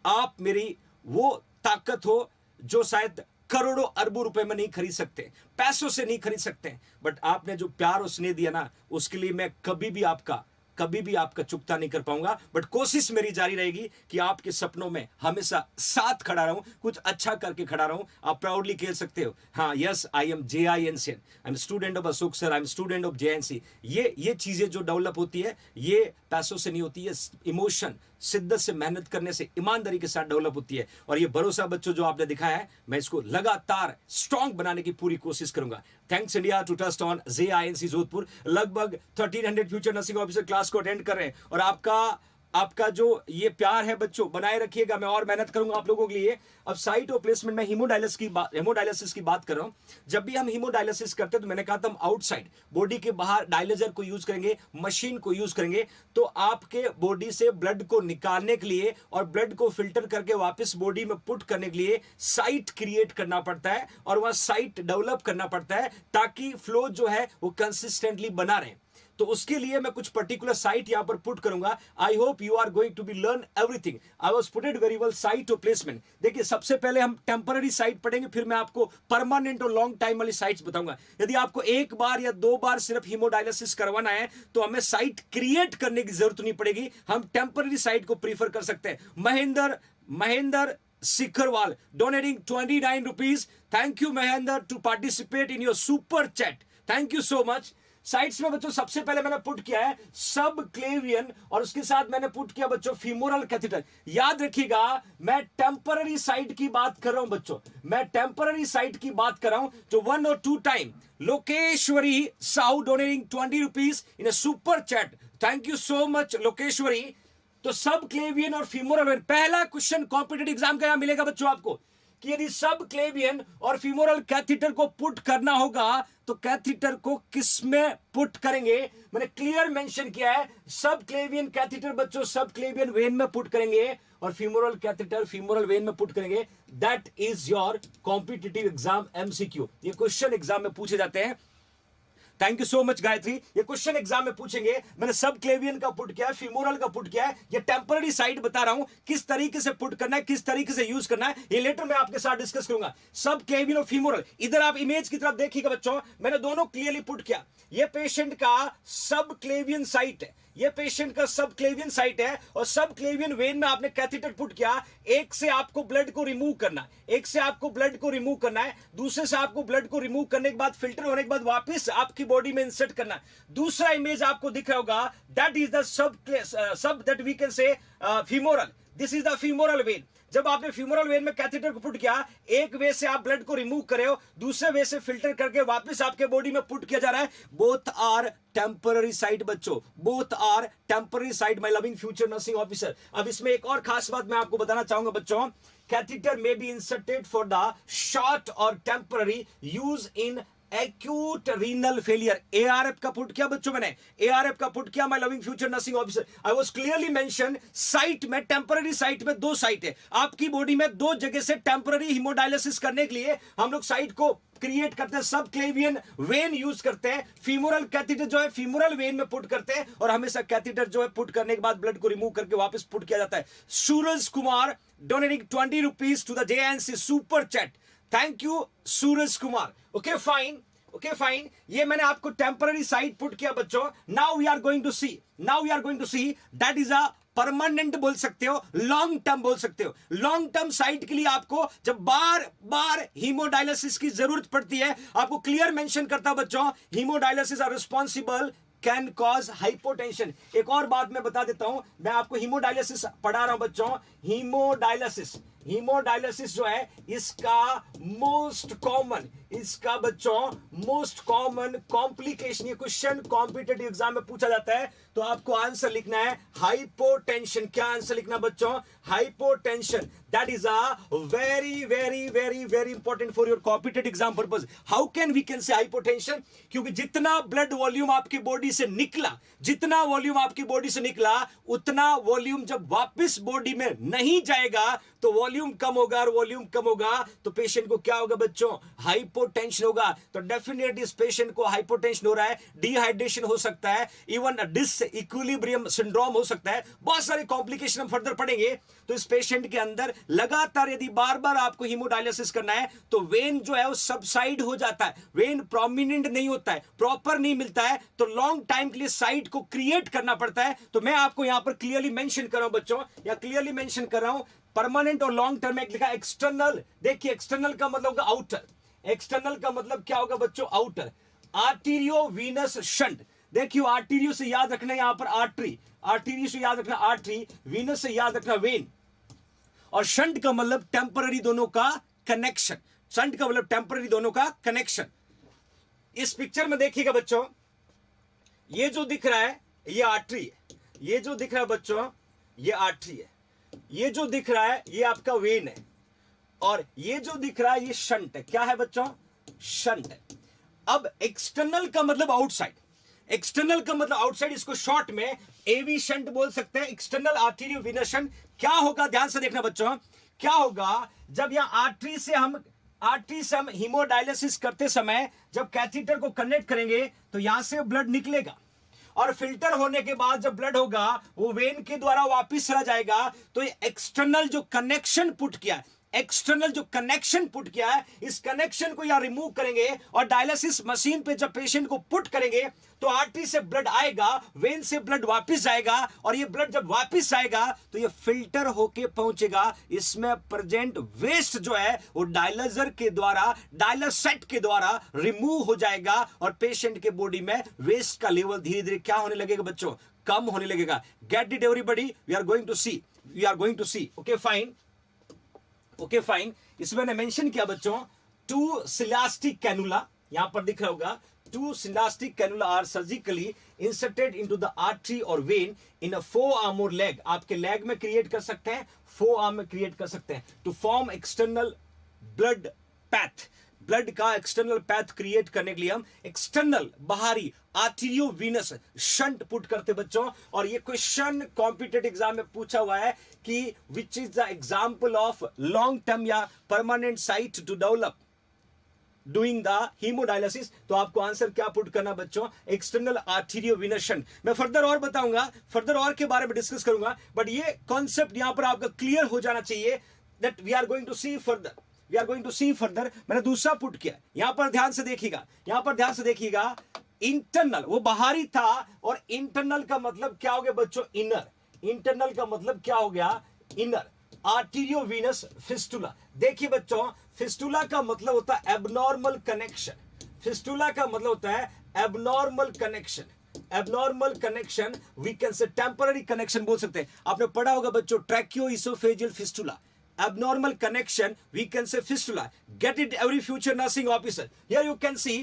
आप मेरी वो ताकत हो जो शायद करोड़ों अरबों रुपए में नहीं खरीद सकते, पैसों से नहीं खरीद सकते, बट आपने जो प्यार और स्नेह दिया ना, उसके लिए मैं कभी भी आपका चुकता नहीं कर पाऊंगा। बट कोशिश मेरी जारी रहेगी कि आपके सपनों में हमेशा साथ खड़ा रहूं, कुछ अच्छा करके खड़ा रहूं। आप प्राउडली कह सकते हो, हाँ, yes, I am JINC, I am student of Ashok sir, I am student of JNC। ये चीजें जो डेवलप होती है, ये पैसों से नहीं होती है, इमोशन, शिद्दत से मेहनत करने से, ईमानदारी के साथ डेवलप होती है। और ये भरोसा बच्चों जो आपने दिखाया है, मैं इसको लगातार स्ट्रॉन्ग बनाने की पूरी कोशिश करूंगा। Thanks India to trust on JINC Jodhpur. लगभग 1300 फ्यूचर नर्सिंग ऑफिसर क्लास को अटेंड कर रहे हैं, और आपका जो ये प्यार है बच्चों, बनाए रखिएगा। मैं और मेहनत करूंगा आप लोगों के लिए। अब साइट और प्लेसमेंट में हेमोडायलिसिस की बात कर रहा हूं। जब भी हम हेमोडायलिसिस करते हैं, तो मैंने कहा था हम आउटसाइड बॉडी के बाहर डायलिजर को यूज करेंगे, मशीन को यूज करेंगे। तो आपके बॉडी से ब्लड को निकालने के लिए और ब्लड को फिल्टर करके वापस बॉडी में पुट करने के लिए साइट क्रिएट करना पड़ता है, और वह साइट डेवलप करना पड़ता है, ताकि फ्लो जो है वो कंसिस्टेंटली बना रहे। तो उसके लिए मैं कुछ पर्टिकुलर साइट यहां पर पुट करूंगा। I hope you are going to be learn everything. I was put it very well. Site और प्लेसमेंट, देखिए सबसे पहले हम टेम्पररी साइट पढ़ेंगे, फिर मैं आपको परमानेंट और लॉन्ग टाइम वाली साइट्स बताऊंगा। यदि आपको 1 बार या 2 बार सिर्फ हीमोडायलिसिस करवाना है, तो हमें साइट क्रिएट करने की जरूरत नहीं पड़ेगी, हम टेम्पररी साइट को प्रीफर कर सकते हैं। Mahendra Sikharwal donating 29 rupees. Thank you Mahendra to participate in your super chat, thank you so much. Sites में बच्चों सबसे पहले मैंने पुट किया है सब क्लेवियन, और उसके साथ मैंने पुट किया बच्चों फीमोरल कैथेटर। याद रखिएगा, मैं टेम्पररी साइट की बात कर रहा हूं बच्चों, मैं टेम्पररी साइट की बात कर रहा हूं। जो 1 और 2 time Lokeshwari Sahu donating 20 rupees in a super chat, thank you so much Lokeshwari. तो सब क्लेवियन और फीमोरल वेन, पहला क्वेश्चन कॉम्पिटेटिव एग्जाम का यहां मिलेगा बच्चों आपको, कि यदि सब क्लेवियन और फीमोरल कैथीटर को पुट करना होगा, तो कैथीटर को किस में पुट करेंगे। मैंने क्लियर मेंशन किया है, सब क्लेवियन कैथीटर बच्चों सब क्लेवियन वेन में पुट करेंगे, और फीमोरल कैथीटर फीमोरल वेन में पुट करेंगे। That is your competitive exam MCQ। ये क्वेश्चन एग्जाम में पूछे जाते हैं। Thank you so much Gayatri. ये क्वेश्चन एग्जाम में पूछेंगे। मैंने सब क्लेवियन का पुट किया है, फीमोरल का पुट किया है। ये टेम्पररी साइट बता रहा हूं, किस तरीके से पुट करना है, किस तरीके से यूज करना है, ये लेटर मैं आपके साथ डिस्कस करूंगा। सब क्लेवियन और फीमोरल, इधर आप इमेज की तरफ देखिएगा बच्चों, मैंने दोनों क्लियरली पुट किया। ये पेशेंट का सब क्लेवियन साइट है, ये पेशेंट का सब क्लेवियन साइट है, और सब क्लेवियन वेन में आपने कैथीटर पुट किया। एक से आपको ब्लड को रिमूव करना है, एक से आपको ब्लड को रिमूव करना है, दूसरे से आपको ब्लड को रिमूव करने के बाद फिल्टर होने के बाद वापस आपकी बॉडी में इंसर्ट करना है। दूसरा इमेज आपको दिख रहा होगा, that is the sub that we can say femoral, this is the femoral vein. जब आपने फीमोरल वेन में कैथीटर को पुट किया, एक वे से आप ब्लड को रिमूव कर रहे हो, दूसरे वे से फिल्टर करके वापस आपके बॉडी में पुट किया जा रहा है। बोथ आर टेम्पररी साइट बच्चों, both are temporary site my loving future nursing officer. अब इसमें एक और खास बात मैं आपको बताना चाहूंगा बच्चों, catheter may be inserted for the short और temporary use in acute renal failure. ARF का पुट किया बच्चों, मैंने ARF का पुट किया my loving future nursing officer. I was clearly mention site में, टेम्पररी साइट में 2 साइट है आपकी बॉडी में, 2 जगह से टेम्पररी हीमोडायलिसिस करने के लिए हम लोग साइट को क्रिएट करते हैं। सब क्लेवियन वेन यूज करते हैं, फीमोरल कैथीटर जो है फीमोरल वेन में पुट करते हैं, और हमेशा कैथीटर जो है पुट करने के बाद ब्लड को रिमूव करके वापस पुट किया जाता है। Suraj Kumar donating 20 rupees to the JNC super chat, thank you Suraj Kumar. Okay fine, ये मैंने आपको टेम्पररी साइट पुट किया बच्चों। Now we are going to see that is a permanent बोल सकते हो, लॉन्ग टर्म बोल सकते हो। लॉन्ग टर्म साइट के लिए आपको जब बार बार हीमोडायलिसिस की जरूरत पड़ती है, आपको क्लियर मेंशन करता बच्चों, hemodialysis are responsible can cause hypotension. एक और बात मैं बता देता हूं, मैं आपको हीमोडायलिसिस पढ़ा रहा हूं बच्चों। हीमोडायलिसिस जो है इसका मोस्ट कॉमन, इसका बच्चों मोस्ट कॉमन कॉम्प्लिकेशन, ये क्वेश्चन कॉम्पिटिटिव एग्जाम में पूछा जाता है, तो आपको आंसर लिखना है हाइपोटेंशन। क्या आंसर लिखना बच्चों? Hypotension. That is a very very very very important for your competitive exam purpose. How can we can say hypotension? क्योंकि जितना ब्लड वॉल्यूम आपकी बॉडी से निकला, जितना वॉल्यूम आपकी बॉडी से निकला, उतना वॉल्यूम जब वापस बॉडी में नहीं जाएगा तो वॉल्यूम कम होगा, और वॉल्यूम कम होगा तो पेशेंट को क्या होगा बच्चों? हाइपोटेंशन होगा। तो डेफिनेटली इस पेशेंट को हाइपोटेंशन हो रहा है, डिहाइड्रेशन हो सकता है, इवन डिसइक्विलिब्रियम सिंड्रोम हो सकता है, बहुत सारे कॉम्प्लिकेशन हम फर्दर पढ़ेंगे। तो इस पेशेंट के अंदर लगातार यदि बार बार आपको हीमोडायलिसिस करना है तो वेन जो है वो सबसाइड हो जाता है, वेन प्रोमिनेंट नहीं होता है, प्रॉपर नहीं मिलता है, तो लॉन्ग टाइम के लिए साइट को क्रिएट करना पड़ता है। तो मैं आपको यहां पर क्लियरली मेंशन कर रहा हूं बच्चों, या क्लियरली मेंशन कर रहा हूं, परमानेंट और लॉन्ग टर्म में लिखा एक्सटर्नल। देखिए एक्सटर्नल का मतलब होगा आउटर, एक्सटर्नल का मतलब क्या होगा बच्चों? आउटर। आर्टीरियो वीनस शंट, देखियो आर्टीरियो से याद रखना यहां पर आर्टरी, आर्टीरियो से याद रखना आर्टरी, वीनस से याद रखना वेन, और शंट का मतलब टेम्पररी दोनों का कनेक्शन। शंट का मतलब टेम्पररी दोनों का कनेक्शन। इस पिक्चर में देखिएगा बच्चों, ये जो दिख रहा है ये आर्टरी है, ये जो दिख रहा है बच्चों ये आर्टरी है, ये जो दिख रहा है ये आपका वेन है, और ये जो दिख रहा है ये शंट है। क्या है बच्चों? शंट है। अब एक्सटर्नल का मतलब आउटसाइड, एक्सटर्नल का मतलब आउटसाइड, इसको शॉर्ट में एवी शंट बोल सकते हैं, एक्सटर्नल आर्टेरियो वीनस शंट। क्या होगा ध्यान से देखना बच्चों, क्या होगा जब यहां आर्टरी से हम हीमोडायलिसिस करते समय जब कैथीटर को कनेक्ट करेंगे तो यहां से ब्लड निकलेगा, और फिल्टर होने के बाद जब ब्लड होगा वो वेन के द्वारा वापस चला जाएगा। तो ये एक्सटर्नल जो कनेक्शन पुट किया है, एक्सटर्नल जो कनेक्शन पुट किया है, इस कनेक्शन को यहां रिमूव करेंगे, और डायलिसिस मशीन पे जब पेशेंट को पुट करेंगे तो आर्टरी से ब्लड आएगा, वेन से ब्लड वापस जाएगा, और ये ब्लड जब वापस जाएगा तो ये फिल्टर होके पहुंचेगा। इसमें प्रेजेंट वेस्ट जो है वो डायलिजर के द्वारा, डायलिसेट के द्वारा रिमूव हो जाएगा, और पेशेंट के बॉडी में वेस्ट का लेवल धीरे धीरे क्या होने लगेगा बच्चों? कम होने लगेगा। Get it everybody? We are going to see. Okay fine, okay fine. इसमें मैंने मेंशन किया बच्चों, 2 सिलास्टिक कैनुला, यहां पर दिख रहा होगा, 2 silastic cannula are surgically inserted into the artery और वेन इन अ फोरआर्म और लेग। आपके लेग में क्रिएट कर सकते हैं, फोरआर्म में क्रिएट कर सकते हैं, to form external blood path. Blood का एक्सटर्नल पैथ क्रिएट करने के लिए हम एक्सटर्नल बाहरी आर्टेरियो वीनस शंट पुट करते बच्चों। और ये क्वेश्चन कॉम्पिटिटिव एग्जाम में पूछा हुआ है कि which is the example of long term या permanent site to develop doing the haemodialysis. तो आपको आंसर क्या पुट करना बच्चों? External arteriovenous shunt. मैं फर्दर और बताऊंगा, फर्दर और के बारे में डिस्कस करूंगा, बट ये कॉन्सेप्ट यहां पर आपका क्लियर हो जाना चाहिए that we are going to see further, we are going to see further. मैंने दूसरा पुट किया, यहां पर ध्यान से देखिएगा, यहां पर ध्यान से देखिएगा, इंटरनल वो बाहरी था, और इंटरनल का मतलब क्या हो गया बच्चों? इनर। इंटरनल का मतलब क्या हो गया? इनर। Arteriovenous fistula. देखिए बच्चों, फिस्टुला का मतलब होता है एबनॉर्मल कनेक्शन, फिस्टुला का मतलब होता है abnormal connection, abnormal connection, we can say temporary connection बोल सकते हैं। आपने पढ़ा होगा बच्चों tracheoesophageal fistula, abnormal connection, we can say fistula. Get it every future nursing officer. Here you can see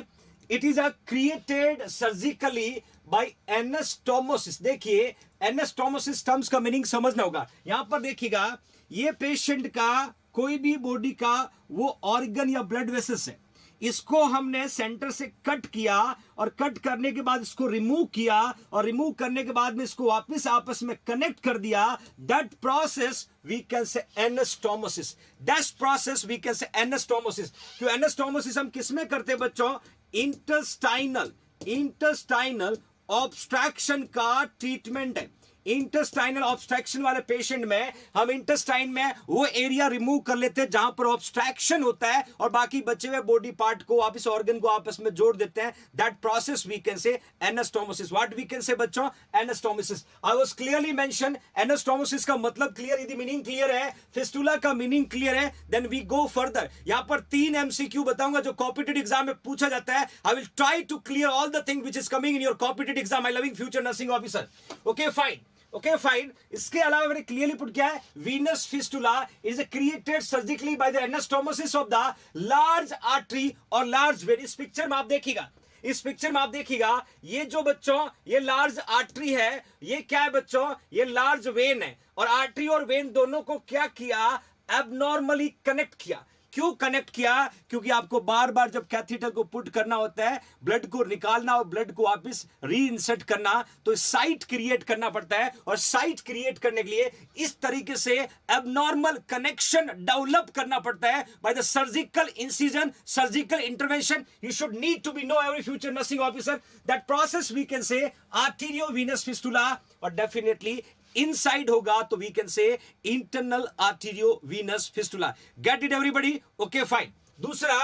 it is a created surgically by anastomosis. देखिए anastomosis terms का meaning समझना होगा। यहां पर देखिएगा, ये पेशेंट का कोई भी बॉडी का वो ऑर्गन या ब्लड वेसल्स है, इसको हमने सेंटर से कट किया, और कट करने के बाद इसको रिमूव किया, और रिमूव करने के बाद में इसको वापस आपस में कनेक्ट कर दिया। That process we can say anastomosis, that process we can say anastomosis. तो एनास्टोमोसिस हम किसमें करते हैं बच्चों? इंटेस्टाइनल, इंटेस्टाइनल ऑब्स्ट्रक्शन का ट्रीटमेंट है, इंटेस्टाइनल ऑब्स्ट्रक्शन वाले पेशेंट में हम इंटेस्टाइन में वो एरिया रिमूव कर लेते हैं जहां पर ऑब्स्ट्रक्शन होता है और बाकी बचे हुए बॉडी पार्ट को वापस ऑर्गन को आपस में जोड़ देते हैं. That process we can say anastomosis. What we can say बच्चों? Anastomosis. I was clearly mention. Anastomosis का मतलब क्लियर, यदि मीनिंग क्लियर है, फिस्टुला का मीनिंग क्लियर है, देन वी गो फर्दर. यहां पर 3 एमसीक्यू बताऊंगा जो कॉम्पिटिटिव एग्जाम में पूछा जाता है. I will try to clear all the thing which is coming in your competitive exam. My loving future nursing officer. Okay fine. Okay fine. इसके अलावा मैंने क्लियरली पुट किया है, venous fistula is created surgically by the anastomosis of the large artery और large vein. इस picture में आप देखिएगा, इस पिक्चर में आप देखिएगा, ये जो बच्चों ये लार्ज आर्टरी है, ये क्या है बच्चों? ये लार्ज वेन है. और आर्टरी और वेन दोनों को क्या किया? एबनॉर्मली कनेक्ट किया. क्यों कनेक्ट किया? क्योंकि आपको बार बार जब कैथेटर को पुट करना होता है, ब्लड को निकालना और ब्लड को वापस रीइंसर्ट करना, तो साइट क्रिएट करना पड़ता है. और साइट क्रिएट करने के लिए इस तरीके से एबनॉर्मल कनेक्शन डेवलप करना पड़ता है by the surgical incision, surgical intervention. You should need to be know every future nursing officer that process we can say arteriovenous fistula. और डेफिनेटली इनसाइड होगा तो we can say internal arteriovenous fistula. Get it everybody? Okay fine. दूसरा,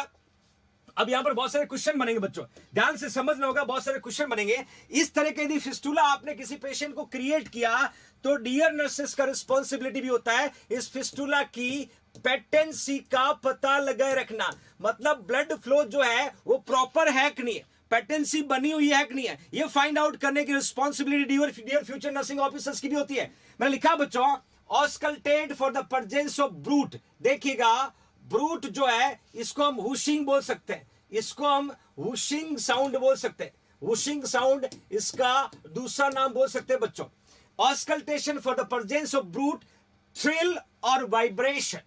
अब यहां पर बहुत सारे question बनेंगे बच्चों, ध्यान से समझना होगा. बहुत सारे क्वेश्चन बनेंगे इस तरह के. यदि फिस्टुला आपने किसी पेशेंट को क्रिएट किया तो डियर नर्सेस का रिस्पॉन्सिबिलिटी भी होता है इस फिस्टुला की पेटेंसी का पता लगाए रखना. मतलब ब्लड फ्लो जो है वो प्रॉपर है कि नहीं है, पेटेंसी बनी हुई है कि नहीं है, ये फाइंड आउट करने की responsibility dear future nursing officers की भी होती है. मैंने लिखा बच्चों, auscultate for the presence of bruit. देखिएगा, ब्रूट जो है इसको हम हुशिंग बोल सकते हैं, इसको हम हुशिंग साउंड बोल सकते हैं. हुशिंग साउंड इसका दूसरा नाम बोल सकते हैं बच्चों. Auscultation for the presence of brute, thrill और वाइब्रेशन.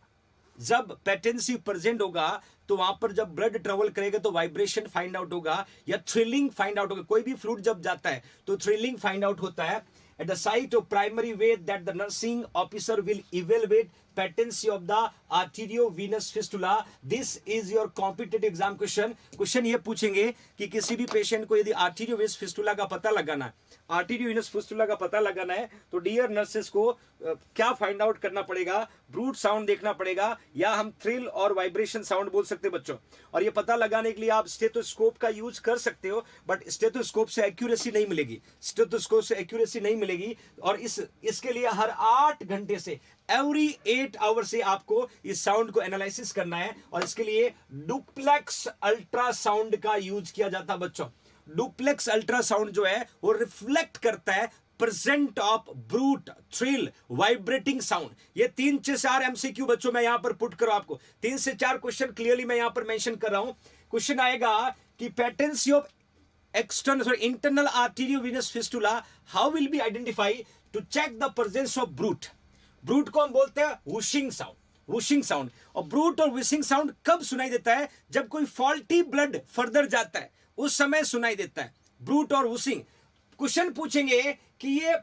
जब पेटेंसी प्रेजेंट होगा तो वहां पर जब ब्लड ट्रेवल करेगा तो वाइब्रेशन फाइंड आउट होगा या थ्रिलिंग फाइंड आउट होगा. कोई भी फ्लूइड जब जाता है तो थ्रिलिंग फाइंड आउट होता है. At the site of primary way that the nursing officer will evaluate patency of the arteriovenous fistula. This is your competitive exam question. Question ये पूछेंगे कि किसी भी पेशेंट को यदि आर्टेरियोवेनस फिस्टुला का पता लगाना है, आर्टेरियोवेनस फिस्टुला का पता लगाना है, तो डियर नर्सेस को क्या फाइंड आउट करना पड़ेगा? ब्रूट साउंड देखना पड़ेगा या हम थ्रिल और वाइब्रेशन साउंड बोल सकते हैं बच्चों. और ये पता लगाने के लिए आप स्टेथोस्कोप का यूज कर सकते हो, बट स्टेथोस्कोप से एक्यूरेसी नहीं मिलेगी, स्टेथोस्कोप से एक्यूरेसी नहीं मिलेगी. और इसके लिए हर 8 घंटे से, एवरी 8 आवर से आपको इस साउंड को एनालिसिस करना है. और इसके लिए डुप्लेक्स अल्ट्रासाउंड का यूज किया जाता है बच्चों. डुप्लेक्स अल्ट्रासाउंड जो है वो रिफ्लेक्ट करता है present of brute, thrill, vibrating sound. ये 3 से 4 एमसीक्यू बच्चों मैं यहां पर पुट करूं आपको. 3 से 4 क्वेश्चन क्लियरली मैं यहां पर मेंशन कर रहा हूं. क्वेश्चन आएगा कि patency of internal arteriovenous fistula, how will be identify to check the presence of bruit. Bruit को हम बोलते हैं वुशिंग साउंड, वुशिंग साउंड. और ब्रूट और विशिंग साउंड कब सुनाई देता है? जब कोई फॉल्टी ब्लड फर्दर जाता है उस समय सुनाई देता है ब्रूट और वुशिंग. क्वेश्चन पूछेंगे कि ये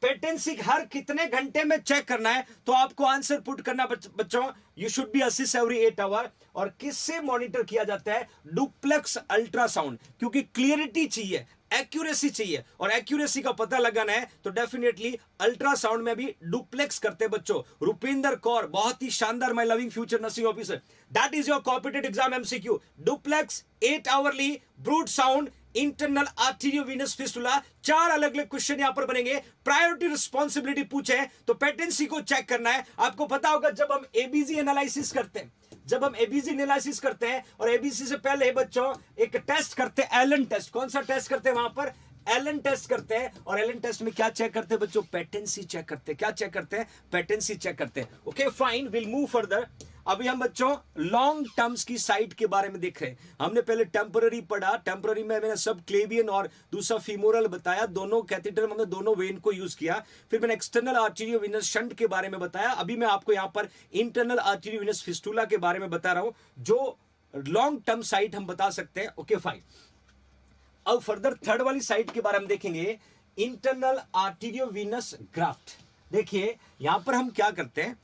पेटेंसी हर कितने घंटे में चेक करना है, तो आपको आंसर पुट करना बच्चों, you should be assist every 8 hour. और किससे मॉनिटर किया जाता है? Duplex ultrasound. क्योंकि क्लियरिटी चाहिए, एक्यूरेसी चाहिए, और एक्यूरेसी का पता लगाना है तो डेफिनेटली अल्ट्रासाउंड में भी डुप्लेक्स करते हैं बच्चों. रुपिंदर कौर, बहुत ही शानदार, my loving future nursing officer. That is your competitive exam MCQ. Duplex, 8 hourly, brute sound, internal arteriovenous fistula. 4 अलग अलग क्वेश्चन यहां पर बनेंगे. प्रायोरिटी रिस्पॉन्सिबिलिटी पूछे तो पेटेंसी को चेक करना है. आपको पता होगा जब हम एबीजी एनालिसिस करते हैं, जब हम एबीसी एनालिसिस करते हैं, और एबीसी से पहले बच्चों एक टेस्ट करते हैं, एलन टेस्ट. कौन सा टेस्ट करते हैं? वहां पर एलन टेस्ट करते हैं. और एलन टेस्ट में क्या चेक करते हैं बच्चों? पेटेंसी चेक करते हैं. क्या चेक करते हैं? पेटेंसी चेक करते हैं. Okay fine, will move further. अभी हम बच्चों लॉन्ग टर्म्स की साइट के बारे में देख रहे हैं. हमने पहले टेम्पररी पढ़ा, टेम्पररी में मैंने सब क्लेवियन और दूसरा फीमोरल बताया, दोनों कैथेटर में हमने दोनों वेन को यूज किया. फिर मैंने एक्सटर्नल आर्टेरियोवेनस शंट के बारे में बताया. अभी मैं आपको यहां पर इंटरनल आर्टेरियोवेनस फिस्टुला के बारे में बता रहा हूं, जो लॉन्ग टर्म साइट हम बता सकते हैं. Okay fine. अब फर्दर थर्ड वाली साइट के बारे में देखेंगे, इंटरनल आर्टेरियोवेनस ग्राफ्ट. देखिए यहां पर हम क्या करते हैं,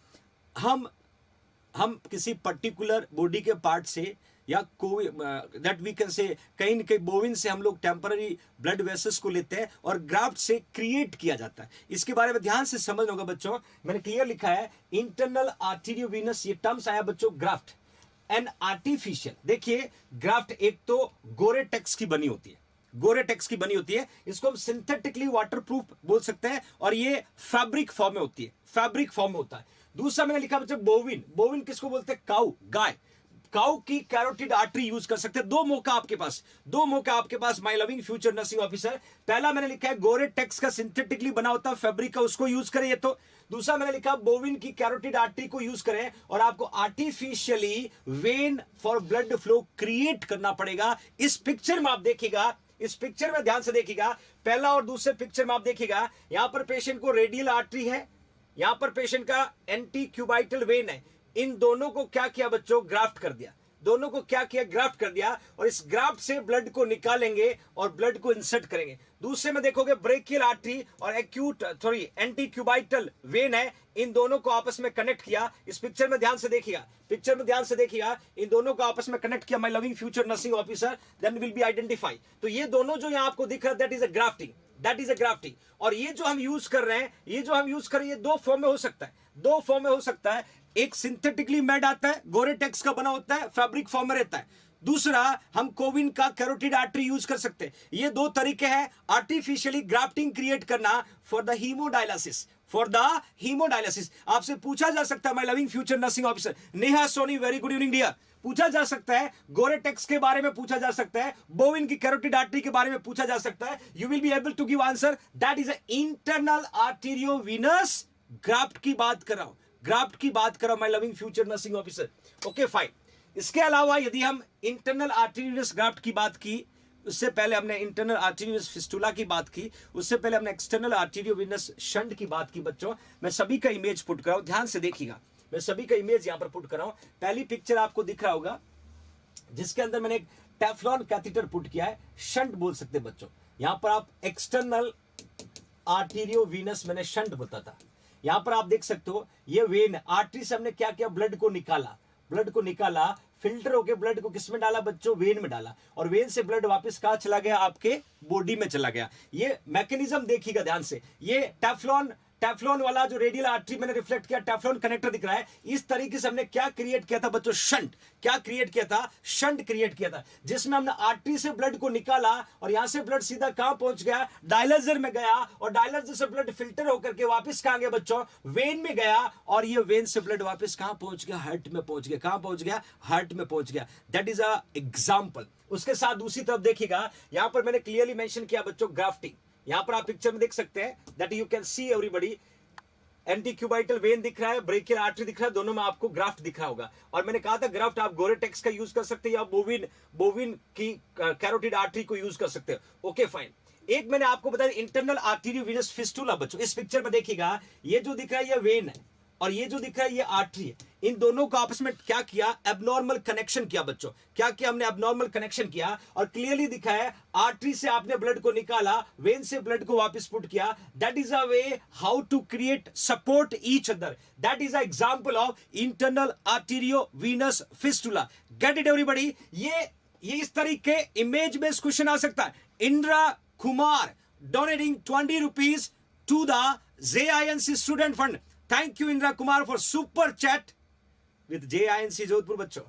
हम किसी पर्टिकुलर बॉडी के पार्ट से या दैट वी कैन से कहीं न कहीं बोविन से हम लोग टेम्पररी ब्लड वेसल्स को लेते हैं और ग्राफ्ट से क्रिएट किया जाता है। इसके बारे में ध्यान से समझना होगा बच्चों। मैंने क्लियर लिखा है इंटरनल आर्टेरियोवेनस, ये टर्म्स आया बच्चों ग्राफ्ट एंड आर्टिफिशियल। देखिए ग्राफ्ट एक तो गोरेटेक्स की बनी होती है, गोरेटेक्स की बनी होती है, इसको हम सिंथेटिकली वाटरप्रूफ बोल सकते हैं, और ये फैब्रिक फॉर्म में होती है, फैब्रिक फॉर्म में होता है। दूसरा मैंने लिखा बच्चों बोविन, बोविन किसको बोलते हैं? काऊ, गाय। काऊ की कैरोटिड आर्टरी यूज कर सकते हैं। दो मौका आपके पास, दो मौका आपके पास my loving future nursing officer. पहला मैंने लिखा है गोरेटेक्स का सिंथेटिकली बना होता है फैब्रिक का, उसको यूज करें ये तो। दूसरा मैंने लिखा बोविन की कैरोटिड आर्टरी को यूज करें और आपको artificially when for blood flow create करना पड़ेगा। इस पिक्चर में आप देखिएगा, इस पिक्चर में ध्यान से देखिएगा, पहला और दूसरे पिक्चर में आप देखिएगा, यहां पर पेशेंट को रेडियल आर्टरी है, यहां पर पेशेंट का एंटी क्यूबाइटल वेन है। इन दोनों को क्या किया बच्चों? ग्राफ्ट कर दिया। दोनों को क्या किया? ग्राफ्ट कर दिया। और इस ग्राफ्ट से ब्लड को निकालेंगे और ब्लड को इंसर्ट करेंगे। दूसरे में देखोगे ब्रेकियल आर्टरी और एंटी क्यूबाइटल वेन है, इन दोनों को आपस में कनेक्ट किया। इस पिक्चर में ध्यान से देखिएगा, पिक्चर में ध्यान से देखिएगा, इन दोनों को आपस में कनेक्ट किया। My loving future nursing officer then will be identify. तो ये दोनों जो यहां आपको दिख रहा है that is a grafting, that is a grafting. और ये जो हम यूज कर रहे हैं, ये जो हम यूज कर रहे हैं, ये दो फॉर्म में हो सकता है, दो फॉर्म में हो सकता है। एक सिंथेटिकली मेड आता है, गोरेटेक्स का बना होता है, फैब्रिक फॉर्म में रहता है। दूसरा हम कोविन का कैरोटिड आर्टरी यूज कर सकते हैं। ये दो तरीके हैं आर्टिफिशियली ग्राफ्टिंग क्रिएट करना for the hemodialysis, for the hemodialysis. आपसे पूछा जा सकता है my loving future nursing officer Neha Soni, very good evening dear, पूछा जा सकता है गोरेटेक्स के बारे में, पूछा जा सकता है बोविन की कैरोटिड आर्टरी के बारे में पूछा जा सकता है। You will be able to give answer that is a internal arteriovenous. Graft की बात कर रहा हूं, ग्राफ्ट की बात कर रहा हूं my loving future nursing officer. Okay fine. इसके अलावा यदि हम इंटरनल आर्टेरियोवेनस ग्राफ्ट की बात की, उससे पहले हमने इंटरनल आर्टेरियोवेनस फिस्टुला की बात की, उससे पहले हमने एक्सटर्नल आर्टेरियोवेनस शंट की बात की। बच्चों मैं सभी का इमेज पुट कर रहा हूं, ध्यान से देखिएगा, मैं सभी का इमेज यहां पर पुट कर रहा हूं। पहली पिक्चर आपको दिख रहा होगा जिसके अंदर मैंने एक टेफ्लॉन कैथेटर पुट किया है, शंट बोल सकते हैं बच्चों। यहां पर आप एक्सटर्नल आर्टेरियोवेनस मैंने शंट बोलता था। यहां पर आप देख सकते हो ये वेन, आर्टरी से हमने क्या किया? ब्लड को निकाला, ब्लड को निकाला, फिल्टर होके ब्लड को किस में डाला बच्चों? वेन में डाला। और वेन से ब्लड वापस कहां चला गया? आपके बॉडी में चला गया। ये मैकेनिज्म देखिएगा ध्यान से। ये टेफ्लॉन वाला जो रेडियल आर्टरी मैंने रिफ्लेक्ट किया, टेफ्लॉन कनेक्टर दिख रहा है। इस तरीके से हमने क्या क्रिएट किया था बच्चों? शंट। क्या क्रिएट किया था? शंट क्रिएट किया था, जिसमें हमने आर्टरी से ब्लड को निकाला और यहां से ब्लड सीधा कहां पहुंच गया? डायलाइजर में गया, और डायलाइजर से ब्लड फिल्टर होकर के वापस कहां गया बच्चों? वेन में गया। और ये वेन से ब्लड वापस कहां पहुंच गया? हार्ट में पहुंच गया। कहां पहुंच गया? हार्ट में पहुंच गया। That is a example. उसके साथ दूसरी तरफ देखिएगा, यहां पर मैंने क्लियरली मेंशन किया बच्चों ग्राफ्टिंग। यहां पर आप पिक्चर में देख सकते हैं that you can see everybody, anti cubital when दिख रहा है, ब्रेकियल आर्टरी दिख रहा है, दोनों में आपको ग्राफ्ट दिख रहा होगा। और मैंने कहा था ग्राफ्ट आप गोरेटेक्स का यूज कर सकते हैं या बोविन की कैरोटिड आर्टरी को यूज कर सकते हो। Okay fine. एक मैंने आपको बताया इंटरनल आर्टेरियोवेनस फिस्टुला बच्चों। इस पिक्चर में देखिएगा, ये जो दिख रहा है ये वेन है और ये जो दिख रहा है ये आर्टरी है। इन दोनों को आपस में क्या किया? एबनॉर्मल कनेक्शन किया बच्चों। क्या किया हमने? एबनॉर्मल कनेक्शन किया और क्लियरली दिखा है आर्टरी से आपने ब्लड को निकाला, वेन से ब्लड को वापस पुट किया। That is a way how to create support each other. That is a example of internal arteriovenous fistula. Get it everybody? ये इस तरीके इमेज बेस्ड क्वेश्चन आ सकता है। Indra Kumar donating 20 rupees to the JINC student fund. Thank you Indira Kumar for super chat with JINC Jodhpur बच्चों।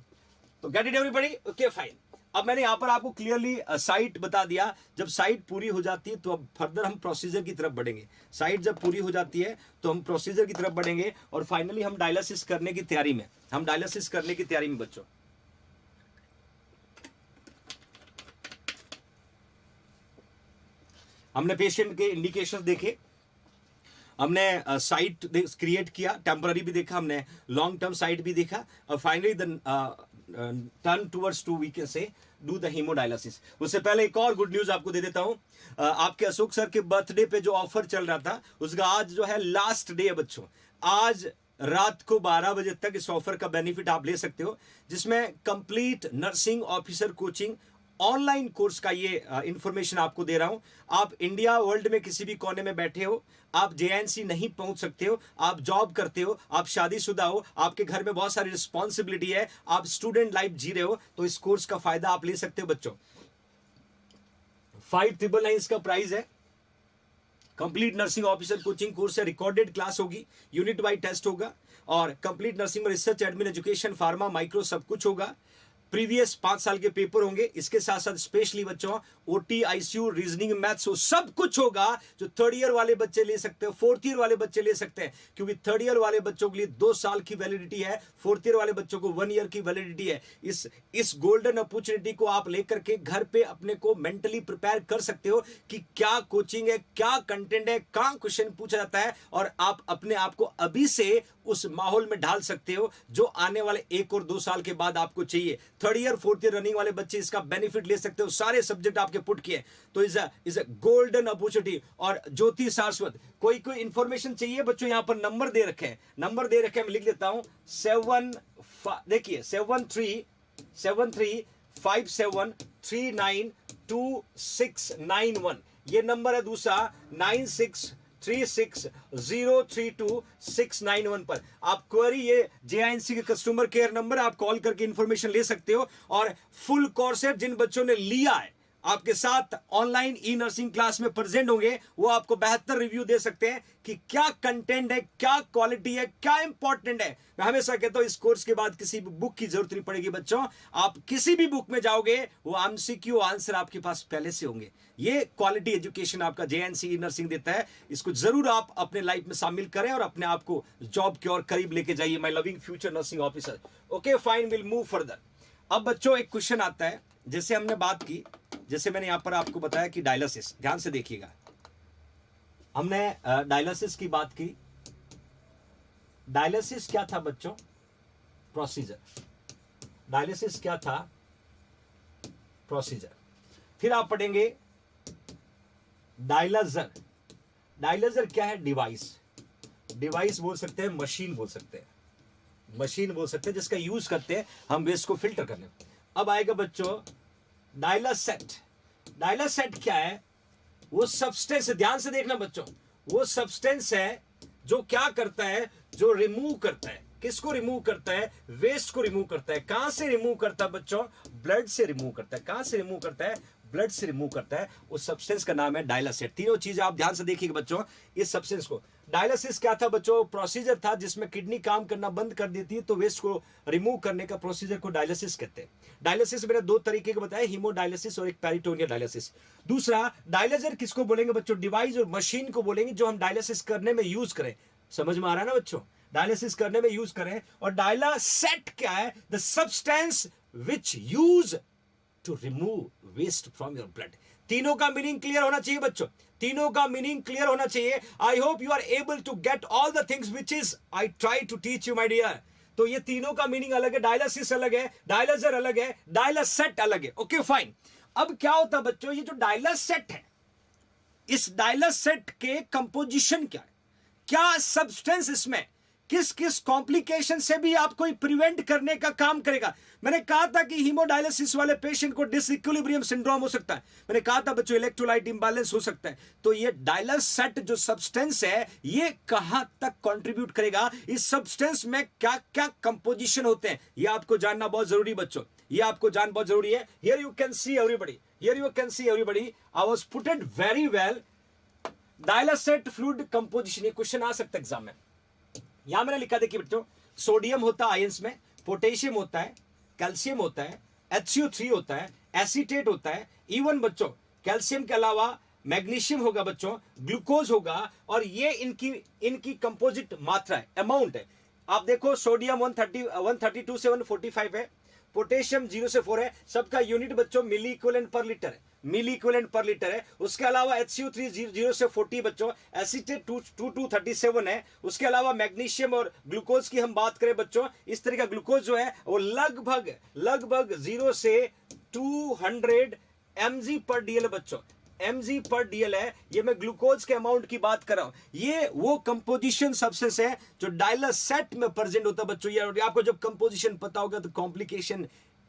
तो get it everybody? Okay fine. अब मैंने यहां पर आपको क्लियरली साइट बता दिया। जब साइट पूरी हो जाती है तो अब फर्दर हम प्रोसीजर की तरफ बढ़ेंगे। साइट जब पूरी हो जाती है तो हम प्रोसीजर की तरफ बढ़ेंगे और फाइनली हम डायलिसिस करने की तैयारी में, हम डायलिसिस करने की तैयारी में बच्चों। हमने पेशेंट के इंडिकेशंस देखे, हमने साइट क्रिएट किया, टेम्पररी भी देखा, हमने लॉन्ग टर्म साइट भी देखा और finally turn towards to we can say do the hemodialysis. उससे पहले एक और गुड न्यूज आपको दे देता हूं। आपके अशोक सर के बर्थडे पे जो ऑफर चल रहा था उसका आज जो है लास्ट डे है बच्चों। आज रात को 12 बजे तक इस ऑफर का बेनिफिट आप ले सकते हो, जिसमें complete nursing officer coaching online course का ये इंफॉर्मेशन आपको दे रहा हूं। आप इंडिया वर्ल्ड में किसी भी कोने में बैठे हो, आप जेएनसी नहीं पहुंच सकते हो, आप जॉब करते हो, आप शादीशुदा हो, आपके घर में बहुत सारी रिस्पॉन्सिबिलिटी है, आप स्टूडेंट लाइफ जी रहे हो, तो इस कोर्स का फायदा आप ले सकते हो बच्चों। 5,999 का प्राइस है। Complete nursing officer coaching course है, रिकॉर्डेड क्लास होगी, यूनिट वाइज टेस्ट होगा, और कंप्लीट नर्सिंग में research, admin, education, pharma, micro सब कुछ होगा। प्रीवियस 5 साल के पेपर होंगे, इसके साथ साथ स्पेशली बच्चों ओटी, आईसीयू, रीजनिंग, मैथ्स, सब कुछ होगा जो 3rd ईयर वाले बच्चे ले सकते हैं, 4th ईयर वाले बच्चे ले सकते हैं, क्योंकि 3rd ईयर वाले बच्चों के लिए 2 साल की वैलिडिटी है, 4th ईयर वाले बच्चों को 1 ईयर की वैलिडिटी है। इस गोल्डन अपॉर्चुनिटी को आप लेकर के घर पे अपने को मेंटली प्रिपेयर कर सकते हो कि क्या कोचिंग है, क्या कंटेंट है, कहां क्वेश्चन पूछा जाता है, और आप अपने आप को अभी से उस माहौल में ढाल सकते हो जो आने वाले 1 और 2 साल के बाद आपको चाहिए। 3rd year 4th year running वाले बच्चे इसका बेनिफिट ले सकते हो, सारे सब्जेक्ट आपके पुट किए, तो इज अ गोल्डन अपॉर्चुनिटी। और ज्योति सारस्वत, कोई इंफॉर्मेशन चाहिए बच्चों, यहां पर नंबर दे रखे हैं, मैं लिख देता हूं, देखिए 7357392691, ये नंबर है। दूसरा 9636032691 पर आप क्वेरी, ये जेआईएनसी के कस्टमर केयर नंबर, आप कॉल करके इंफॉर्मेशन ले सकते हो। और फुल कोर्स है, जिन बच्चों ने लिया है आपके साथ ऑनलाइन ई नर्सिंग क्लास में प्रेजेंट होंगे, वो आपको बेहतर रिव्यू दे सकते हैं कि क्या कंटेंट है, क्या क्वालिटी है, क्या इंपॉर्टेंट है। मैं हमेशा कहता हूं इस कोर्स के बाद किसी भी बुक की जरूरत नहीं पड़ेगी बच्चों, आप किसी भी बुक में जाओगे वो एमसीक्यू आंसर आपके पास पहले से होंगे। ये क्वालिटी एजुकेशन आपका जेएनसी ई नर्सिंग देता है, इसको जरूर आप अपने लाइफ में शामिल करें और अपने आप को जॉब के और करीब लेके जाइए। My loving future nursing officer. Okay fine, will move further. अब बच्चों एक क्वेश्चन आता है, जैसे हमने बात की, जैसे मैंने यहां पर आपको बताया कि डायलिसिस, ध्यान से देखिएगा, हमने डायलिसिस की बात की। डायलिसिस क्या था बच्चों? प्रोसीजर। डायलिसिस क्या था? प्रोसीजर। फिर आप पढ़ेंगे डायलाइजर। डायलाइजर क्या है? डिवाइस। डिवाइस बोल सकते हैं, मशीन बोल सकते हैं, मशीन बोल सकते हैं जिसका यूज करते हैं हम वेस्ट को फिल्टर करने। अब आएगा बच्चों डायलासेट। डायलासेट क्या है? वो सब्सटेंस, ध्यान से देखना बच्चों, वो सब्सटेंस है जो क्या करता है, जो रिमूव करता है। किसको रिमूव करता है? वेस्ट को रिमूव करता है। कहां से रिमूव करता है बच्चों? ब्लड से रिमूव करता है। कहां से रिमूव करता है? ब्लड से रिमूव करता है। उस सब्सटेंस का नाम है डायलासेट। तीनों चीजें आप ध्यान से देखिएगा बच्चों, इस सब्सटेंस को। डायलिसिस क्या था बच्चों? प्रोसीजर था जिसमें किडनी काम करना बंद कर देती है, तो वेस्ट को रिमूव करने का प्रोसीजर को डायलिसिस कहते हैं। डायलिसिस मैंने 2 तरीके के बताया, हीमोडायलिसिस और एक पेरिटोनियल डायलिसिस। दूसरा डायलाइजर किसको बोलेंगे बच्चों? डिवाइस और मशीन को बोलेंगे जो हम डायलिसिस करने में यूज करें। समझ में आ रहा है ना बच्चों? डायलिसिस करने में यूज करें। और डायलासेट क्या है? The substance which use to remove waste from your blood. तीनों का मीनिंग क्लियर होना चाहिए बच्चों, तीनों का मीनिंग क्लियर होना चाहिए। I hope you are able to get all the things which is I try to teach you my dear. तो ये तीनों का मीनिंग अलग है, डायलिसिस अलग है, डायलाइजर अलग है, डायलासेट अलग है। Okay fine. अब क्या होता है बच्चों, ये जो डायलासेट है, इस डायलासेट के कंपोजिशन क्या है, क्या सब्सटेंस इसमें किस किस कॉम्प्लिकेशन से भी आपको प्रिवेंट करने का काम करेगा। मैंने कहा था कि हीमोडायलिसिस वाले पेशेंट को डिसइक्विलिब्रियम सिंड्रोम हो सकता है, मैंने कहा था बच्चों इलेक्ट्रोलाइट इंबैलेंस हो सकता है। तो ये डायलासेट जो सब्सटेंस है, ये कहां तक कंट्रीब्यूट करेगा, इस सब्सटेंस में क्या क्या कंपोजिशन होते हैं, ये आपको जानना बहुत जरूरी बच्चों, ये आपको जानना बहुत जरूरी है। Here you can see everybody, here you can see everybody, I was put it very well. Dialysate fluid composition, ये क्वेश्चन आ सकता है एग्जाम में। यहां मैंने लिखा, देखिए बच्चों, सोडियम होता है आयंस में, पोटेशियम होता है, कैल्शियम होता है, HCO3 होता है, एसीटेट होता है, इवन बच्चों कैल्शियम के अलावा मैग्नीशियम होगा बच्चों, ग्लूकोज होगा, और ये इनकी कंपोजिट मात्रा है, अमाउंट है। आप देखो सोडियम 132 से 145 है, पोटेशियम 0 से 4 है, सबका यूनिट बच्चों मिली इक्विवेलेंट पर लीटर है, मिली इक्विवेलेंट पर लीटर है। उसके अलावा HCO3 0 से 40 बच्चों, एसीटेट 237 है। उसके अलावा मैग्नीशियम और ग्लूकोज की हम बात करें बच्चों, इस तरह का ग्लूकोज जो है वो लगभग 0 से 200 mg पर डीएल बच्चों, mg पर डीएल है। ये मैं ग्लूकोज के अमाउंट की बात कर रहा हूं। ये वो कंपोजिशन सब्सटेंस है जो डायलासेट में प्रेजेंट होता है बच्चों। ये आपको जब कंपोजिशन पता होगा तो कॉम्प्लिकेशन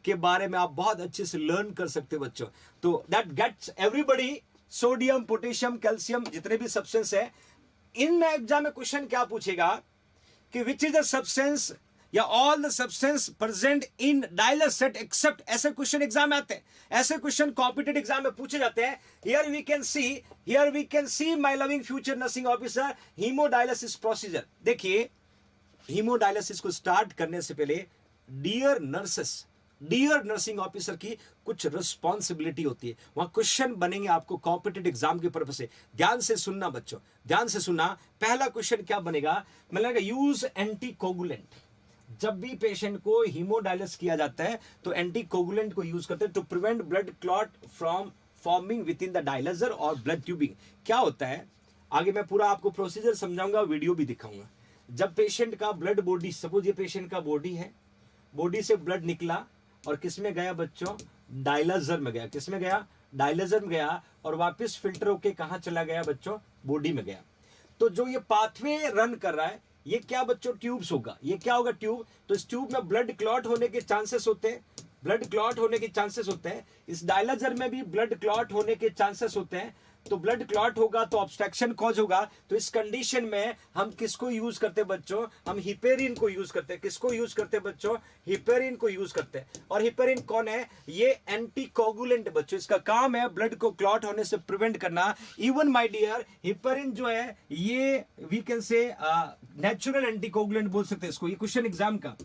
के बारे में आप बहुत अच्छे से लर्न कर सकते हो बच्चों। तो that gets everybody, sodium, potassium, calcium, जितने भी सब्सटेंस है, इनमें एग्जाम में क्वेश्चन क्या पूछेगा कि विच इज द सब्सटेंस या all the substance present in dialysate except, ऐसे क्वेश्चन एग्जाम में आते हैं, ऐसे क्वेश्चन कॉम्पिटेटिव एग्जाम में पूछे जाते हैं। Here we can see my loving future nursing officer hemodialysis procedure. देखिए, हीमोडायलिसिस को स्टार्ट करने से पहले डियर नर्सिंग ऑफिसर की कुछ रिस्पॉन्सिबिलिटी होती है। वहां क्वेश्चन बनेंगे आपको कॉम्पिटेटिव एग्जाम के पर्पस से। ध्यान से सुनना बच्चों, ध्यान से सुनना। पहला क्वेश्चन क्या बनेगा, मतलब यूज एंटीकोगुलेंट। जब भी पेशेंट को हीमोडायलिस किया जाता है तो एंटीकोगुलेंट को यूज करते हैं to prevent blood clot from forming within the dialyser और ब्लड ट्यूबिंग। क्या होता है, आगे मैं पूरा आपको प्रोसीजर समझाऊंगा, वीडियो भी दिखाऊंगा। जब पेशेंट का ब्लड बॉडी, सपोज ये पेशेंट का बॉडी है, बॉडी से ब्लड निकला और किस में गया बच्चों, डायलिसर में गया। किस में गया, डायलिसर में गया, और वापस फिल्टर होके कहां चला गया बच्चों, बॉडी में गया। तो जो ये पाथवे रन कर रहा है, ये क्या बच्चों, ट्यूब्स होगा। ये क्या होगा, ट्यूब। तो इस ट्यूब में ब्लड क्लॉट होने के चांसेस होते हैं, ब्लड क्लॉट होने के चांसेस होते हैं। इस डायलिसर में भी ब्लड क्लॉट होने के चांसेस होते हैं। तो ब्लड क्लॉट होगा तो ऑब्स्ट्रक्शन कॉज होगा। तो इस कंडीशन में हम किसको यूज करते हैं बच्चों, हम हिपेरिन को यूज करते हैं। किसको यूज करते हैं बच्चों, हिपेरिन को यूज करते हैं। और हिपेरिन कौन है, ये एंटीकोगुलेंट बच्चों। इसका काम है ब्लड को क्लॉट होने से प्रिवेंट करना। इवन माय डियर, हिपेरिन जो है ये we can say natural anticoagulant बोल सकते हैं इसको। ये क्वेश्चन एग्जाम का,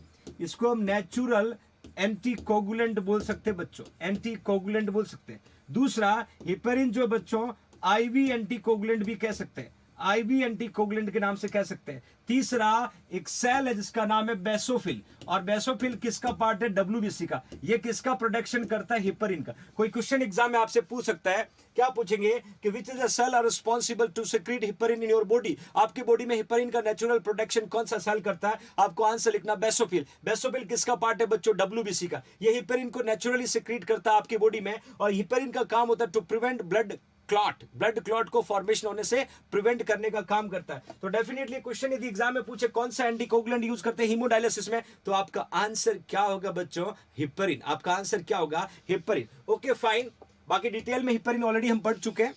इसको हम नेचुरल एंटीकोगुलेंट बोल सकते हैं बच्चों, एंटीकोगुलेंट बोल सकते हैं। दूसरा, हिपेरिन जो बच्चों आईवी एंटीकोगुलेंट भी कह सकते हैं, आईवी एंटीकोगुलेंट के नाम से कह सकते हैं। तीसरा, एक सेल है जिसका नाम है बेसोफिल, और बेसोफिल किसका पार्ट है, डब्ल्यूबीसी का। ये किसका प्रोडक्शन करता है, हिपेरिन का। कोई क्वेश्चन एग्जाम में आपसे पूछ सकता है, क्या पूछेंगे कि which is the cell are responsible to secrete heparin in your body. आपकी बॉडी में हिपेरिन का नेचुरल प्रोडक्शन कौन सा सेल करता है, आपको आंसर लिखना बेसोफिल। बेसोफिल किसका पार्ट है बच्चों, डब्ल्यूबीसी का। ये हिपेरिन को नेचुरली सेक्रीट करता है आपकी बॉडी में, और हिपेरिन का काम होता है टू प्रिवेंट ब्लड क्लॉट को फॉर्मेशन होने से प्रिवेंट करने का काम करता है। तो डेफिनेटली क्वेश्चन यदि एग्जाम में पूछे कौन सा एंटीकोगुलेंट यूज करते हैं हीमोडायलिसिस में, तो आपका आंसर क्या होगा बच्चों, हिपेरिन। आपका आंसर क्या होगा, हिपेरिन। ओके फाइन, बाकी डिटेल में हिपेरिन ऑलरेडी हम पढ़ चुके हैं।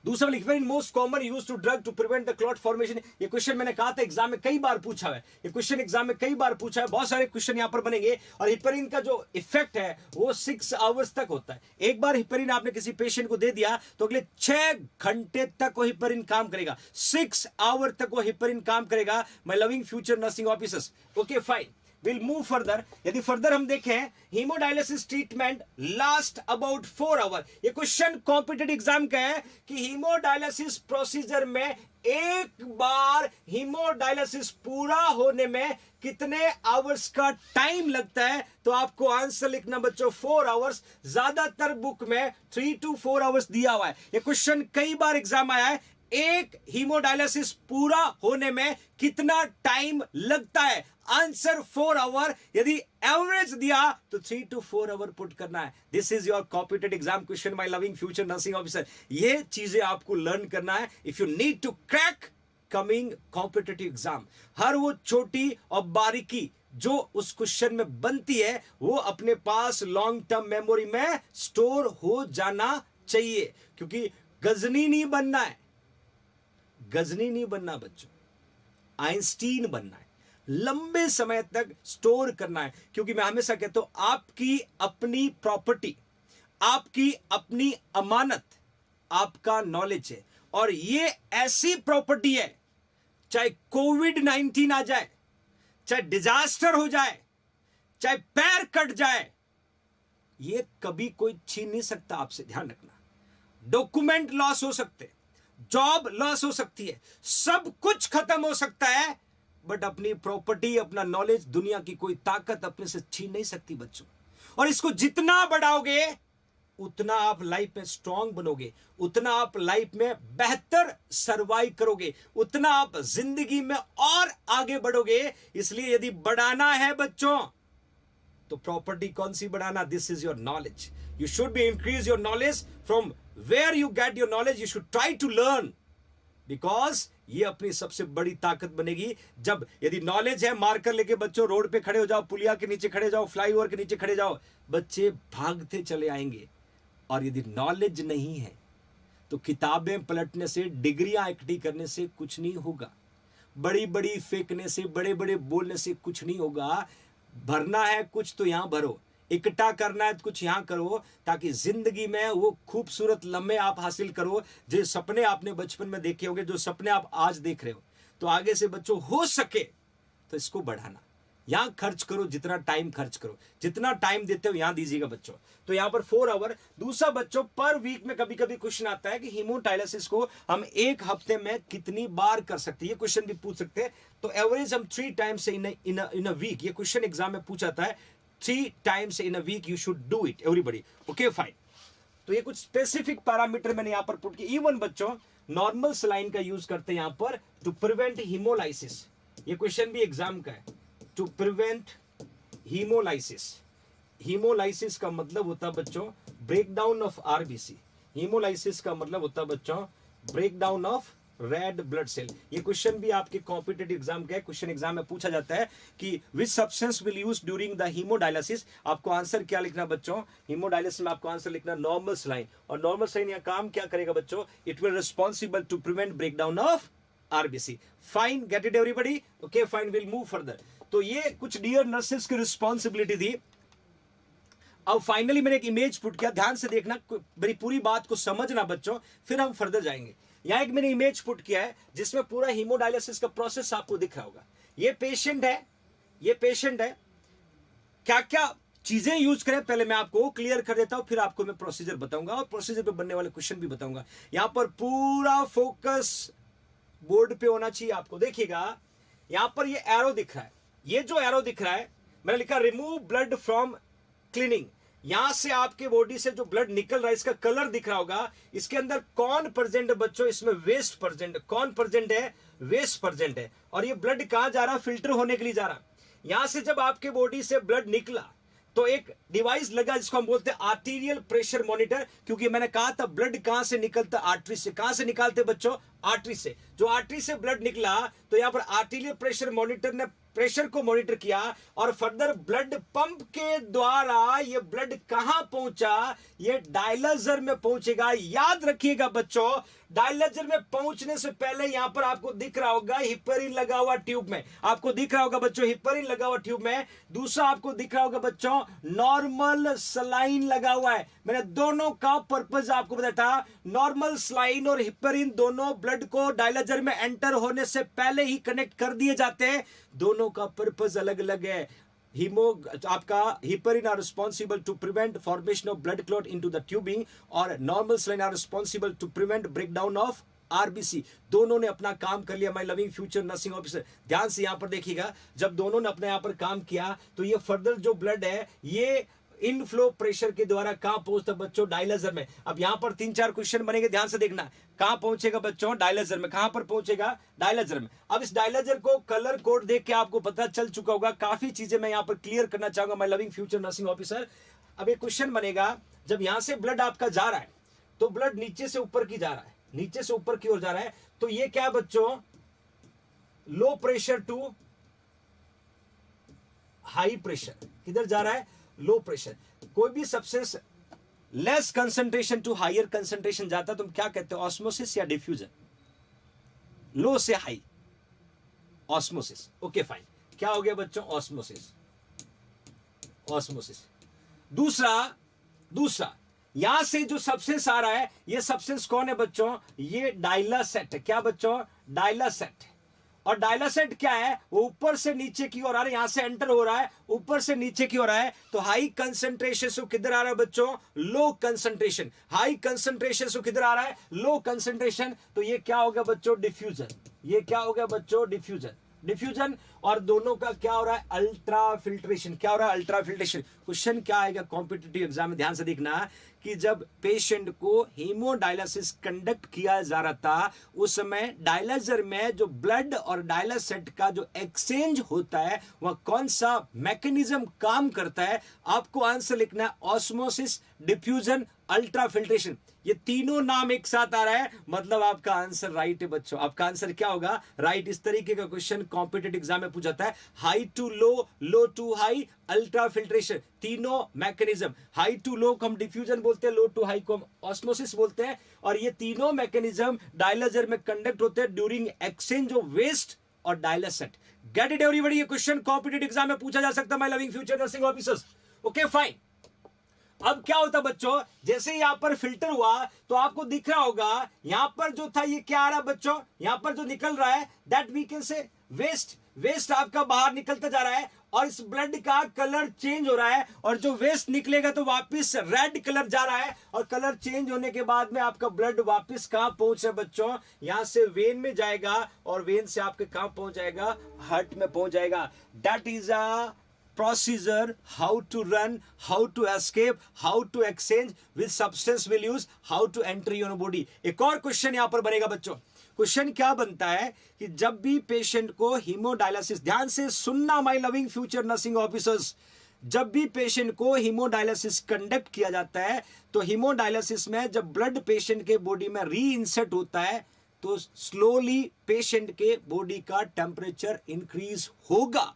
दूसरा, heparin most common use to drug to prevent the clot formation. ये क्वेश्चन मैंने कहा था एग्जाम में कई बार पूछा है, ये क्वेश्चन एग्जाम में कई बार पूछा है, बहुत सारे क्वेश्चन यहां पर बनेंगे। और हिपेरिन का जो इफेक्ट है वो 6 आवर्स तक होता है। एक बार हिपेरिन आपने किसी पेशेंट को दे दिया तो अगले 6 घंटे तक वो हिपेरिन काम करेगा, 6 आवर तक वो हिपेरिन काम करेगा। My loving future nursing officers. Okay fine, will move further. यदि फर्दर हम देखें, hemodialysis treatment last about 4 hour. ये क्वेश्चन कॉम्पिटेटिव एग्जाम का है कि हीमोडायलिसिस प्रोसीजर में एक बार हीमोडायलिसिस पूरा होने में कितने आवर्स का टाइम लगता है। तो आपको आंसर लिखना बच्चों 4 आवर्स। ज्यादातर बुक में 3 to 4 आवर्स दिया हुआ है। ये क्वेश्चन कई बार एग्जाम आया है, एक हीमोडायलिसिस पूरा होने में कितना टाइम लगता है, आंसर 4 आवर। यदि एवरेज दिया तो 3 to 4 आवर पुट करना है। This is your competitive exam question, my loving future nursing officer. ये चीजें आपको लर्न करना है if you need to crack coming competitive exam. हर वो छोटी और बारीकी जो उस क्वेश्चन में बनती है वो अपने पास लॉन्ग टर्म मेमोरी में स्टोर हो जाना चाहिए, क्योंकि गजनी नहीं बनना है, गजनी नहीं बनना बच्चों, आइंस्टीन बनना है। लंबे समय तक स्टोर करना है, क्योंकि मैं हमेशा कहता हूं आपकी अपनी प्रॉपर्टी, आपकी अपनी अमानत आपका नॉलेज है। और ये ऐसी प्रॉपर्टी है, चाहे कोविड-19 आ जाए, चाहे डिजास्टर हो जाए, चाहे पैर कट जाए, ये कभी कोई छीन नहीं सकता आपसे। ध्यान रखना, डॉक्यूमेंट लॉस हो सकते, जॉब लॉस हो सकती है, सब कुछ खत्म हो सकता है, बट अपनी प्रॉपर्टी, अपना नॉलेज दुनिया की कोई ताकत अपने से छीन नहीं सकती बच्चों। और इसको जितना बढ़ाओगे उतना आप लाइफ में स्ट्रांग बनोगे, उतना आप लाइफ में बेहतर सर्वाइव करोगे, उतना आप जिंदगी में और आगे बढ़ोगे। इसलिए यदि बढ़ाना है बच्चों तो प्रॉपर्टी कौन सी बढ़ाना, this is your knowledge. You should be increase your knowledge from where you get your knowledge, you should try to learn, because ये अपनी सबसे बड़ी ताकत बनेगी। जब यदि नॉलेज है, मार्कर लेके बच्चों रोड पे खड़े हो जाओ, पुलिया के नीचे खड़े जाओ, फ्लाईओवर के नीचे खड़े जाओ, बच्चे भागते चले आएंगे। और यदि नॉलेज नहीं है तो किताबें पलटने से, डिग्रियां इकट्ठी करने से कुछ नहीं होगा, बड़ी बड़ी फेंकने से, बड़े बड़े बोलने से कुछ नहीं होगा। भरना है कुछ तो यहां भरो, इकट्ठा करना है तो कुछ यहां करो, ताकि जिंदगी में वो खूबसूरत लम्हे आप हासिल करो जो सपने आपने बचपन में देखे होंगे, जो सपने आप आज देख रहे हो। तो आगे से बच्चों हो सके तो इसको बढ़ाना, यहां खर्च करो, जितना टाइम खर्च करो, जितना टाइम देते हो यहां दीजिएगा बच्चों। तो यहां पर 4 आवर। दूसरा बच्चों, पर वीक में कभी कभी क्वेश्चन आता है कि हीमोडायलिसिस को हम एक हफ्ते में कितनी बार कर सकते हैं, ये क्वेश्चन भी पूछ सकते हैं। तो एवरेज हम 3 टाइम्स इन अ वीक, ये क्वेश्चन एग्जाम में पूछा था, 3 times in a week you should do it everybody. Okay fine. तो ये कुछ स्पेसिफिक पैरामीटर मैंने यहां पर पुट किया। इवन बच्चों नॉर्मल सलाइन का यूज करते हैं यहां पर टू प्रिवेंट हीमोलाइसिस, ये क्वेश्चन भी एग्जाम का है। टू प्रिवेंट हीमोलाइसिस, हीमोलाइसिस का मतलब होता है बच्चों ब्रेकडाउन ऑफ आरबीसी। हीमोलाइसिस का मतलब होता है बच्चों breakdown of red blood cell. ये क्वेश्चन भी आपके कॉम्पिटिटिव एग्जाम का है, क्वेश्चन एग्जाम में पूछा जाता है कि which substance will use during the hemodialysis. आपको आंसर क्या लिखना बच्चों, हीमोडायलिसिस में आपको आंसर लिखना नॉर्मल सलाइन। और नॉर्मल सलाइन यहां काम क्या करेगा बच्चों, it will responsible to prevent breakdown of RBC. Fine, get it everybody? Okay fine, will move further. तो ये कुछ डियर नर्सेस की रिस्पॉन्सिबिलिटी थी। अब फाइनली मैंने एक इमेज पुट किया, ध्यान से देखना, मेरी पूरी बात को समझना बच्चों, फिर हम फर्दर जाएंगे। यहां एक मैंने इमेज पुट किया है जिसमें पूरा हीमोडायलिसिस का प्रोसेस आपको दिख रहा होगा। ये पेशेंट है, ये पेशेंट है, क्या क्या चीजें यूज करें पहले मैं आपको क्लियर कर देता हूं, फिर आपको मैं प्रोसीजर बताऊंगा और प्रोसीजर पे बनने वाले क्वेश्चन भी बताऊंगा। यहां पर पूरा फोकस बोर्ड पे होना चाहिए आपको। देखिएगा यहां पर ये एरो दिख रहा है, ये जो एरो दिख रहा है मैंने लिखा रिमूव ब्लड फ्रॉम क्लीनिंग। यहां से आपके बॉडी से जो ब्लड निकल रहा है, इसका कलर दिख रहा होगा। इसके अंदर कौन प्रेजेंट है बच्चों, इसमें वेस्ट प्रेजेंट। कौन प्रेजेंट है, वेस्ट प्रेजेंट है। और ये ब्लड कहां जा रहा, फिल्टर होने के लिए जा रहा। यहां से जब आपके बॉडी से ब्लड निकला तो एक डिवाइस लगा जिसको हम बोलते हैं आर्टीरियल प्रेशर मॉनिटर, क्योंकि मैंने कहा था ब्लड कहां से निकलता, आर्टरी से। कहां से निकालते बच्चों, आर्टरी से। जो आर्टरी से ब्लड निकला तो यहां पर आर्टीरियल प्रेशर मॉनिटर ने प्रेशर को मॉनिटर किया और फर्दर ब्लड पंप के द्वारा ये ब्लड कहां पहुंचा, ये डायलाइजर में पहुंचेगा। याद रखिएगा बच्चों, डायलाइजर में पहुंचने से पहले यहां पर आपको दिख रहा होगा हिपरिन लगा हुआ ट्यूब में, आपको दिख रहा होगा बच्चों हिपरिन लगा हुआ ट्यूब में। दूसरा आपको दिख रहा होगा बच्चों नॉर्मल सलाइन लगा हुआ है। मैंने दोनों का पर्पस आपको बताया था, नॉर्मल सलाइन और हिपरिन दोनों ब्लड को डायलाइजर में एंटर होने से पहले ही कनेक्ट कर दिए जाते हैं। दोनों का पर्पस अलग अलग है। आपका heparin are responsible to prevent formation of blood clot into the tubing और normal saline are responsible to prevent breakdown of RBC. दोनों ने अपना काम कर लिया। My loving future nursing officer, ध्यान से यहां पर देखिएगा, जब दोनों ने अपने यहां पर काम किया तो ये फर्दर जो ब्लड है ये इनफ्लो प्रेशर के द्वारा कहां पहुंचता बच्चों, डायलाइजर में। अब यहां पर 3-4 क्वेश्चन बनेंगे, ध्यान से देखना। कहां पहुंचेगा बच्चों, डायलाइजर में। कहां पर पहुंचेगा, डायलाइजर में। अब इस डायलाइजर को कलर कोड देख के आपको पता चल चुका होगा। काफी चीजें मैं यहां पर क्लियर करना चाहूंगा my loving future nursing officer. अब एक क्वेश्चन बनेगा, जब यहां से ब्लड आपका जा रहा है तो ब्लड नीचे से ऊपर की जा रहा है, नीचे से ऊपर की ओर जा रहा है, तो ये क्या है बच्चों, low pressure to high pressure. किधर जा रहा है, लो प्रेशर। कोई भी substance less concentration to higher concentration जाता है, तुम क्या कहते हो, ऑस्मोसिस या डिफ्यूजन। लो से हाई, ऑस्मोसिस। ओके फाइन, क्या हो गया बच्चों, ऑस्मोसिस, ऑस्मोसिस। दूसरा यहां से जो सब्सटेंस आ रहा है, ये सब्सटेंस कौन है बच्चों, ये डायलासेट है। क्या बच्चों, डायलासेट। और डायलासेट क्या है, वो ऊपर से नीचे की ओर आ रहा है, यहां से एंटर हो रहा है, ऊपर से नीचे की ओर आ रहा है। तो हाई कंसंट्रेशन से किधर आ रहा है बच्चों, लो कंसंट्रेशन। हाई कंसंट्रेशन से किधर आ रहा है, लो कंसंट्रेशन। तो ये क्या हो गया बच्चों, डिफ्यूजन। ये क्या हो गया बच्चों, डिफ्यूजन, डिफ्यूजन। और दोनों का क्या हो रहा है, अल्ट्रा फिल्ट्रेशन। क्या हो रहा है, अल्ट्रा फिल्ट्रेशन। क्वेश्चन क्या आएगा कॉम्पिटिटिव एग्जाम में, ध्यान से देखना, कि जब पेशेंट को हीमोडायलिसिस कंडक्ट किया जा रहा था उस समय डायलाइजर में जो ब्लड और डायलासेट का जो एक्सचेंज होता है वह कौन सा मैकेनिज्म काम करता है। आपको आंसर लिखना है ऑस्मोसिस, डिफ्यूजन, अल्ट्रा फिल्ट्रेशन, ये तीनों नाम एक साथ आ रहा है, मतलब आपका आंसर राइट है बच्चों। आपका आंसर क्या होगा? राइट। इस तरीके का क्वेश्चन कॉम्पिटिटिव एग्जाम में पूछा जाता है। High to low, low to high, ultra filtration, तीनों मैकेनिज्म। हाई टू लो को हम डिफ्यूजन बोलते हैं, लो टू हाई को हम ऑस्मोसिस बोलते हैं, और ये तीनों मैकेनिज्म डायलाइजर में कंडक्ट होते हैं ड्यूरिंग एक्सचेंज ऑफ वेस्ट और डायलासेट। Get it everybody? ये क्वेश्चन कॉम्पिटिटिव एग्जाम में पूछा जा सकता है, my loving future nursing officers. Okay fine. अब क्या होता बच्चों, जैसे यहां पर फिल्टर हुआ तो आपको दिख रहा होगा यहां पर जो था ये क्या आ रहा है बच्चों, यहां पर जो निकल रहा है that we can say waste. Waste आपका बाहर निकलता जा रहा है और इस ब्लड का कलर चेंज हो रहा है, और जो वेस्ट निकलेगा तो वापस रेड कलर जा रहा है, और कलर चेंज होने के बाद में आपका ब्लड वापस कहां पहुंच रहा है बच्चों? यहां से वेन में जाएगा, और वेन से आपके कहां पहुंच जाएगा? हार्ट में पहुंच जाएगा। That is a procedure, how to run, how to escape, how to exchange, which substance will use, how to enter your body। एक और क्वेश्चन यहां पर बनेगा बच्चों। क्वेश्चन क्या बनता है कि जब भी पेशेंट को हीमोडायलिसिस, ध्यान से सुनना my loving future nursing officers, जब भी पेशेंट को हीमोडायलिसिस कंडक्ट किया जाता है तो हीमोडायलिसिस में जब ब्लड पेशेंट के बॉडी में री इंसर्ट होता है तो स्लोली पेशेंट के बॉडी का टेम्परेचर इंक्रीज होगा।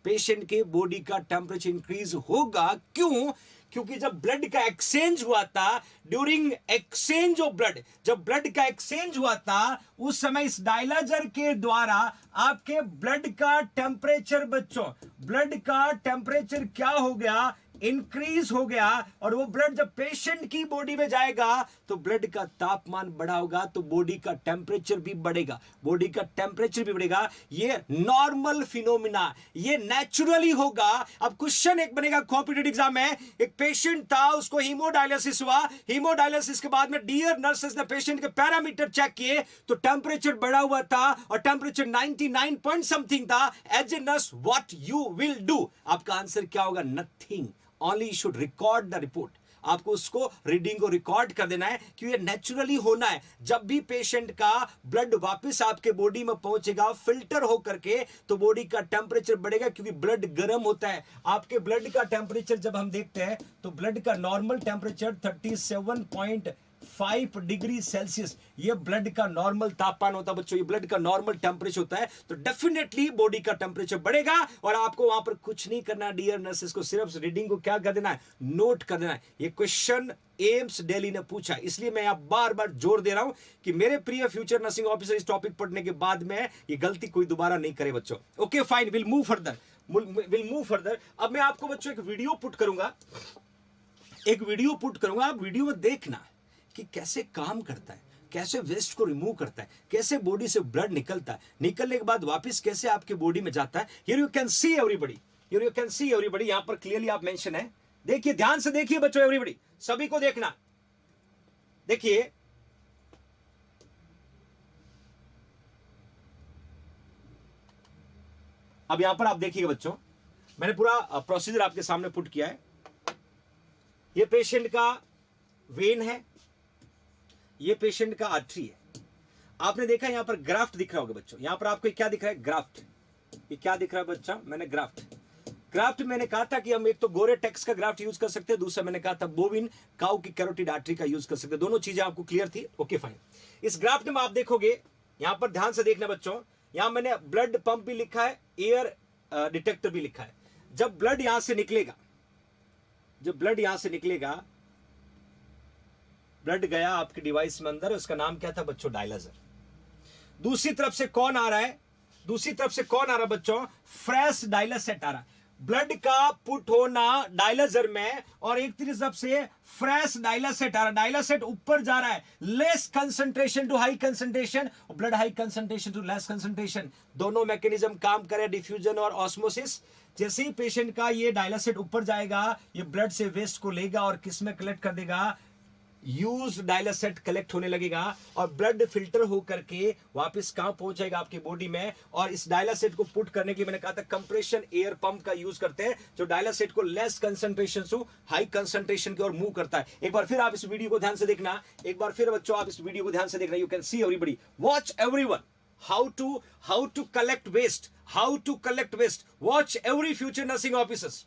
पेशेंट के बॉडी का टेम्परेचर इंक्रीज होगा। क्यों? क्योंकि जब ब्लड का एक्सचेंज हुआ था, ड्यूरिंग एक्सचेंज ऑफ ब्लड, जब ब्लड का एक्सचेंज हुआ था उस समय इस डायलाइजर के द्वारा आपके ब्लड का टेम्परेचर बच्चों, ब्लड का टेम्परेचर क्या हो गया? इंक्रीज हो गया। और वो ब्लड जब पेशेंट की बॉडी में जाएगा तो ब्लड का तापमान बढ़ा होगा तो बॉडी का टेम्परेचर भी बढ़ेगा, बॉडी का टेम्परेचर भी बढ़ेगा। ये नॉर्मल फिनोमिना, ये नेचुरली होगा। अब क्वेश्चन एक बनेगा कॉम्पिटिटिव एग्जाम में, एक पेशेंट था उसको हीमोडायलिसिस हुआ, हीमोडायलिसिस के बाद में डियर नर्सेस ने पेशेंट के पैरामीटर चेक किए तो टेम्परेचर बढ़ा हुआ था और टेम्परेचर 99 पॉइंट समथिंग था। As a nurse what you will do? आपका आंसर क्या होगा? Nothing, only should record the report. आपको उसको रीडिंग को रिकॉर्ड कर देना है कि ये नेचुरली होना है। जब भी पेशेंट का ब्लड वापस आपके बॉडी में पहुंचेगा फिल्टर हो करके तो बॉडी का टेम्परेचर बढ़ेगा, क्योंकि ब्लड गर्म होता है। आपके ब्लड का टेम्परेचर जब हम देखते हैं तो ब्लड का नॉर्मल टेम्परेचर 37.5 डिग्री सेल्सियस, ये ब्लड का नॉर्मल तापमान होता है बच्चों, ये ब्लड का नॉर्मल टेम्परेचर होता है। तो डेफिनेटली बॉडी का टेम्परेचर बढ़ेगा और आपको वहां पर कुछ नहीं करना डियर नर्सेस को, सिर्फ रीडिंग को क्या कर देना है? नोट कर देना है। ये क्वेश्चन एम्स दिल्ली ने पूछा, इसलिए मैं आप बार बार जोर दे रहा हूं कि मेरे प्रिय फ्यूचर नर्सिंग ऑफिसर इस टॉपिक पढ़ने के बाद में ये गलती कोई दोबारा नहीं करे बच्चों। Okay fine, will move further, will move further. अब मैं आपको बच्चों एक वीडियो पुट करूंगा, एक वीडियो पुट करूंगा, आप वीडियो में देखना कि कैसे काम करता है, कैसे वेस्ट को रिमूव करता है, कैसे बॉडी से ब्लड निकलता है, निकलने के बाद वापस कैसे आपके बॉडी में जाता है। Here you can see everybody, here you can see everybody, यहां पर क्लियरली आप मेंशन है। देखिए, ध्यान से देखिए बच्चों, एवरीबॉडी, सभी को देखना। देखिए, अब यहां पर आप देखिएगा बच्चों, मैंने पूरा प्रोसीजर आपके सामने पुट किया है। ये पेशेंट का वेन है, ये पेशेंट का आर्टरी है। आपने देखा यहां पर ग्राफ्ट दिख रहा होगा बच्चों, यहां पर आपको क्या दिख रहा है? ग्राफ्ट। ये क्या दिख रहा है बच्चा? मैंने ग्राफ्ट, ग्राफ्ट मैंने कहा था कि हम एक तो गोरे टेक्स का ग्राफ्ट यूज कर सकते हैं, दूसरा मैंने कहा था बोविन काउ की कैरोटिड आर्टरी का यूज कर सकते हैं। दोनों चीजें आपको क्लियर थी? Okay fine. इस ग्राफ्ट में आप देखोगे, यहां पर ध्यान से देखना बच्चों, यहां मैंने ब्लड पंप भी लिखा है, एयर डिटेक्टर भी लिखा है। जब ब्लड यहां से निकलेगा, जब ब्लड यहां से निकलेगा, ब्लड गया आपके डिवाइस में अंदर, उसका नाम क्या था बच्चों? डायलाइजर। दूसरी तरफ से कौन आ रहा है? दूसरी तरफ से कौन आ रहा है बच्चों? फ्रेश डायलासेट आ रहा है। ब्लड का पुट होना डायलाइजर में और एक तरफ से फ्रेश डायलासेट आ रहा है। डायलासेट ऊपर जा रहा है, less concentration to high concentration, blood high concentration to less concentration, दोनों मैकेनिज्म काम करे, डिफ्यूजन और ऑस्मोसिस। जैसे ही पेशेंट का ये डायलासेट ऊपर जाएगा, ये ब्लड से वेस्ट को लेगा और किस में कलेक्ट कर देगा? यूज डायलासेट कलेक्ट होने लगेगा और ब्लड फिल्टर होकर के वापस कहां पहुंचेगा? आपकी बॉडी में। और इस डायलासेट को पुट करने के लिए मैंने कहा था कंप्रेशन एयर पंप का यूज करते हैं, जो डायलासेट को लेस कंसंट्रेशन से हाई कंसंट्रेशन की ओर मूव करता है। एक बार फिर आप इस वीडियो को ध्यान से देखना, एक बार फिर बच्चों आप इस वीडियो को ध्यान से देखना। You can see everybody, watch everyone, how to collect waste, how to collect waste, watch every future nursing officers।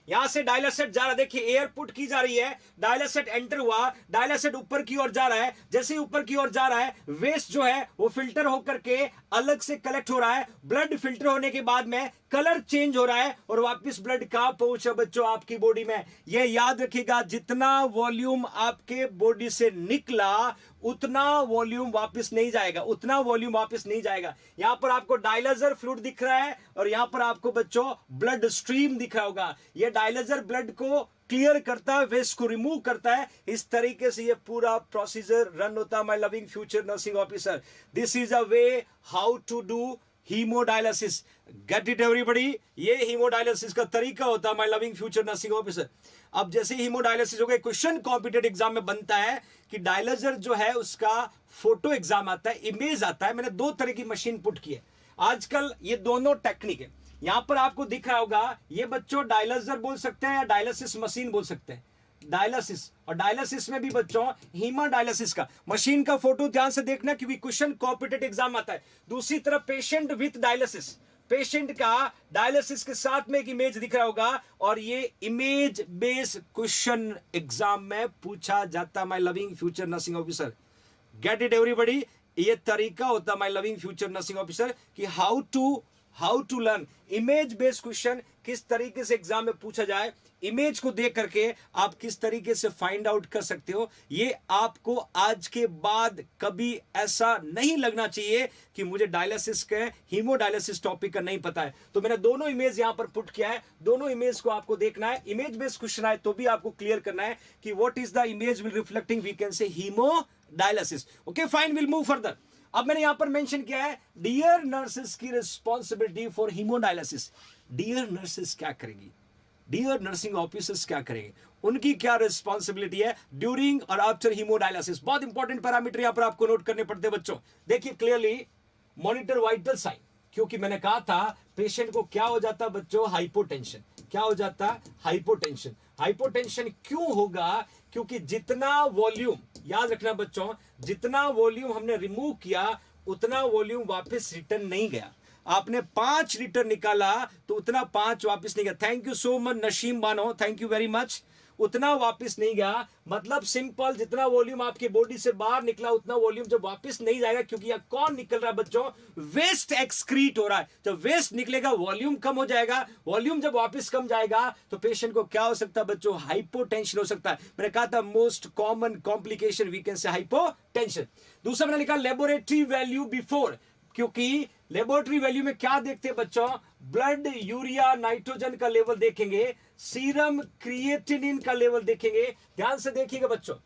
यहां से डायलासेट जा रहा है, देखिए एयर पुट की जा रही है, डायलासेट एंटर हुआ, डायलासेट ऊपर की ओर जा रहा है, जैसे ही ऊपर की ओर जा रहा है वेस्ट जो है वो फिल्टर होकर के अलग से कलेक्ट हो रहा है, ब्लड फिल्टर होने के बाद में कलर चेंज हो रहा है और वापस ब्लड कहां पहुंचा बच्चों, आपकी बॉडी में। यह याद रखिएगा, जितना वॉल्यूम आपके बॉडी से निकला उतना वॉल्यूम वापस नहीं जाएगा, उतना वॉल्यूम वापस नहीं जाएगा। यहां पर आपको डायलाइजर फ्लूइड दिख रहा है और यहां पर आपको बच्चों ब्लड स्ट्रीम दिख रहा होगा। यह डायलाइजर ब्लड को क्लियर करता है, वेस्ट को रिमूव करता है। इस तरीके से ये पूरा प्रोसीजर रन होता है my loving future nursing officer. This is a way how to do hemodialysis. Get it everybody, ये हीमोडायलिसिस का तरीका होता है my loving future nursing officer. अब जैसे हीमोडायलिसिस हो गया, क्वेश्चन कॉम्पिटेटिव एग्जाम में बनता है कि डायलाइजर जो है उसका फोटो एग्जाम आता है, इमेज आता है। मैंने दो तरह की मशीन पुट की है आजकल, ये दोनों टेक्निक है। यहां पर आपको दिख रहा होगा, ये बच्चों डायलाइजर बोल सकते हैं या डायलिसिस मशीन बोल सकते हैं, डायलिसिस। और डायलिसिस में भी बच्चों हीमोडायलिसिस का मशीन का फोटो ध्यान से देखना क्योंकि क्वेश्चन कॉम्पिटेटिव एग्जाम आता है। दूसरी तरफ पेशेंट विथ डायलिसिस, पेशेंट का डायलिसिस के साथ में एक इमेज दिख रहा होगा और ये इमेज बेस्ड क्वेश्चन एग्जाम में पूछा जाता। My loving future nursing officer, get it everybody, ये तरीका होता my loving future nursing officer कि how to learn image based question, किस तरीके से एग्जाम में पूछा जाए, इमेज को देख करके आप किस तरीके से फाइंड आउट कर सकते हो। ये आपको आज के बाद कभी ऐसा नहीं लगना चाहिए कि मुझे डायलिसिस के हीमोडायलिसिस टॉपिक का नहीं पता है। तो मैंने दोनों इमेज यहां पर पुट किया है, दोनों इमेज को आपको देखना है। इमेज बेस्ड क्वेश्चन आए तो भी आपको क्लियर करना है कि what is the image will reflecting, we can say hemodialysis. Okay fine, will move further. अब मैंने यहां पर मेंशन किया है डियर नर्सेस की responsibility for hemodialysis. Dear nurses क्या करेगी, डियर नर्सिंग ऑफिसर्स क्या करेंगे, उनकी क्या रिस्पॉन्सिबिलिटी है ड्यूरिंग और आफ्टर हीमोडायलिसिस। बहुत इंपॉर्टेंट पैरामीटर यहां पर आपको नोट करने पड़ते हैं बच्चों। देखिए क्लियरली, मॉनिटर वाइटल साइन, क्योंकि मैंने कहा था पेशेंट को क्या हो जाता बच्चों, हाइपोटेंशन। क्या हो जाता, हाइपोटेंशन। हाइपोटेंशन क्यों होगा, क्योंकि जितना वॉल्यूम, याद रखना बच्चों, जितना वॉल्यूम हमने रिमूव किया उतना वॉल्यूम वापस रिटर्न नहीं गया। आपने 5 लीटर निकाला तो उतना 5 वापस नहीं गया। Thank you so much Nasheem Bano, thank you very much. उतना वापस नहीं गया, मतलब सिंपल, जितना वॉल्यूम आपके बॉडी से बाहर निकला उतना वॉल्यूम जब वापस नहीं जाएगा, क्योंकि यह कौन निकल रहा है बच्चों, वेस्ट एक्सक्रीट हो रहा है। जब वेस्ट निकलेगा वॉल्यूम कम हो जाएगा, वॉल्यूम जब वापस कम जाएगा तो पेशेंट को क्या हो सकता है बच्चों, हाइपोटेंशन हो सकता है। मैंने कहा था most common complication we can say hypotension. दूसरा मैंने लिखा लेबोरेटरी वैल्यू बिफोर, क्योंकि लेबोरेटरी वैल्यू में क्या देखते हैं बच्चों, ब्लड यूरिया नाइट्रोजन का लेवल देखेंगे, सीरम क्रिएटिनिन का लेवल देखेंगे। ध्यान से देखिएगा बच्चों,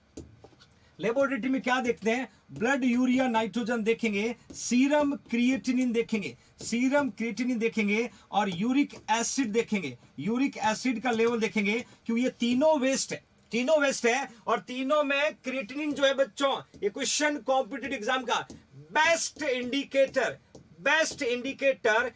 लेबोरेटरी में क्या देखते हैं, ब्लड यूरिया नाइट्रोजन देखेंगे, सीरम क्रिएटिनिन देखेंगे, सीरम क्रिएटिनिन देखेंगे और यूरिक एसिड देखेंगे, यूरिक एसिड का लेवल देखेंगे। क्यों, ये तीनों वेस्ट है, तीनों वेस्ट है और तीनों में क्रिएटिनिन जो है बच्चों, ये क्वेश्चन कॉम्पिटिटिव एग्जाम का best indicator, best indicator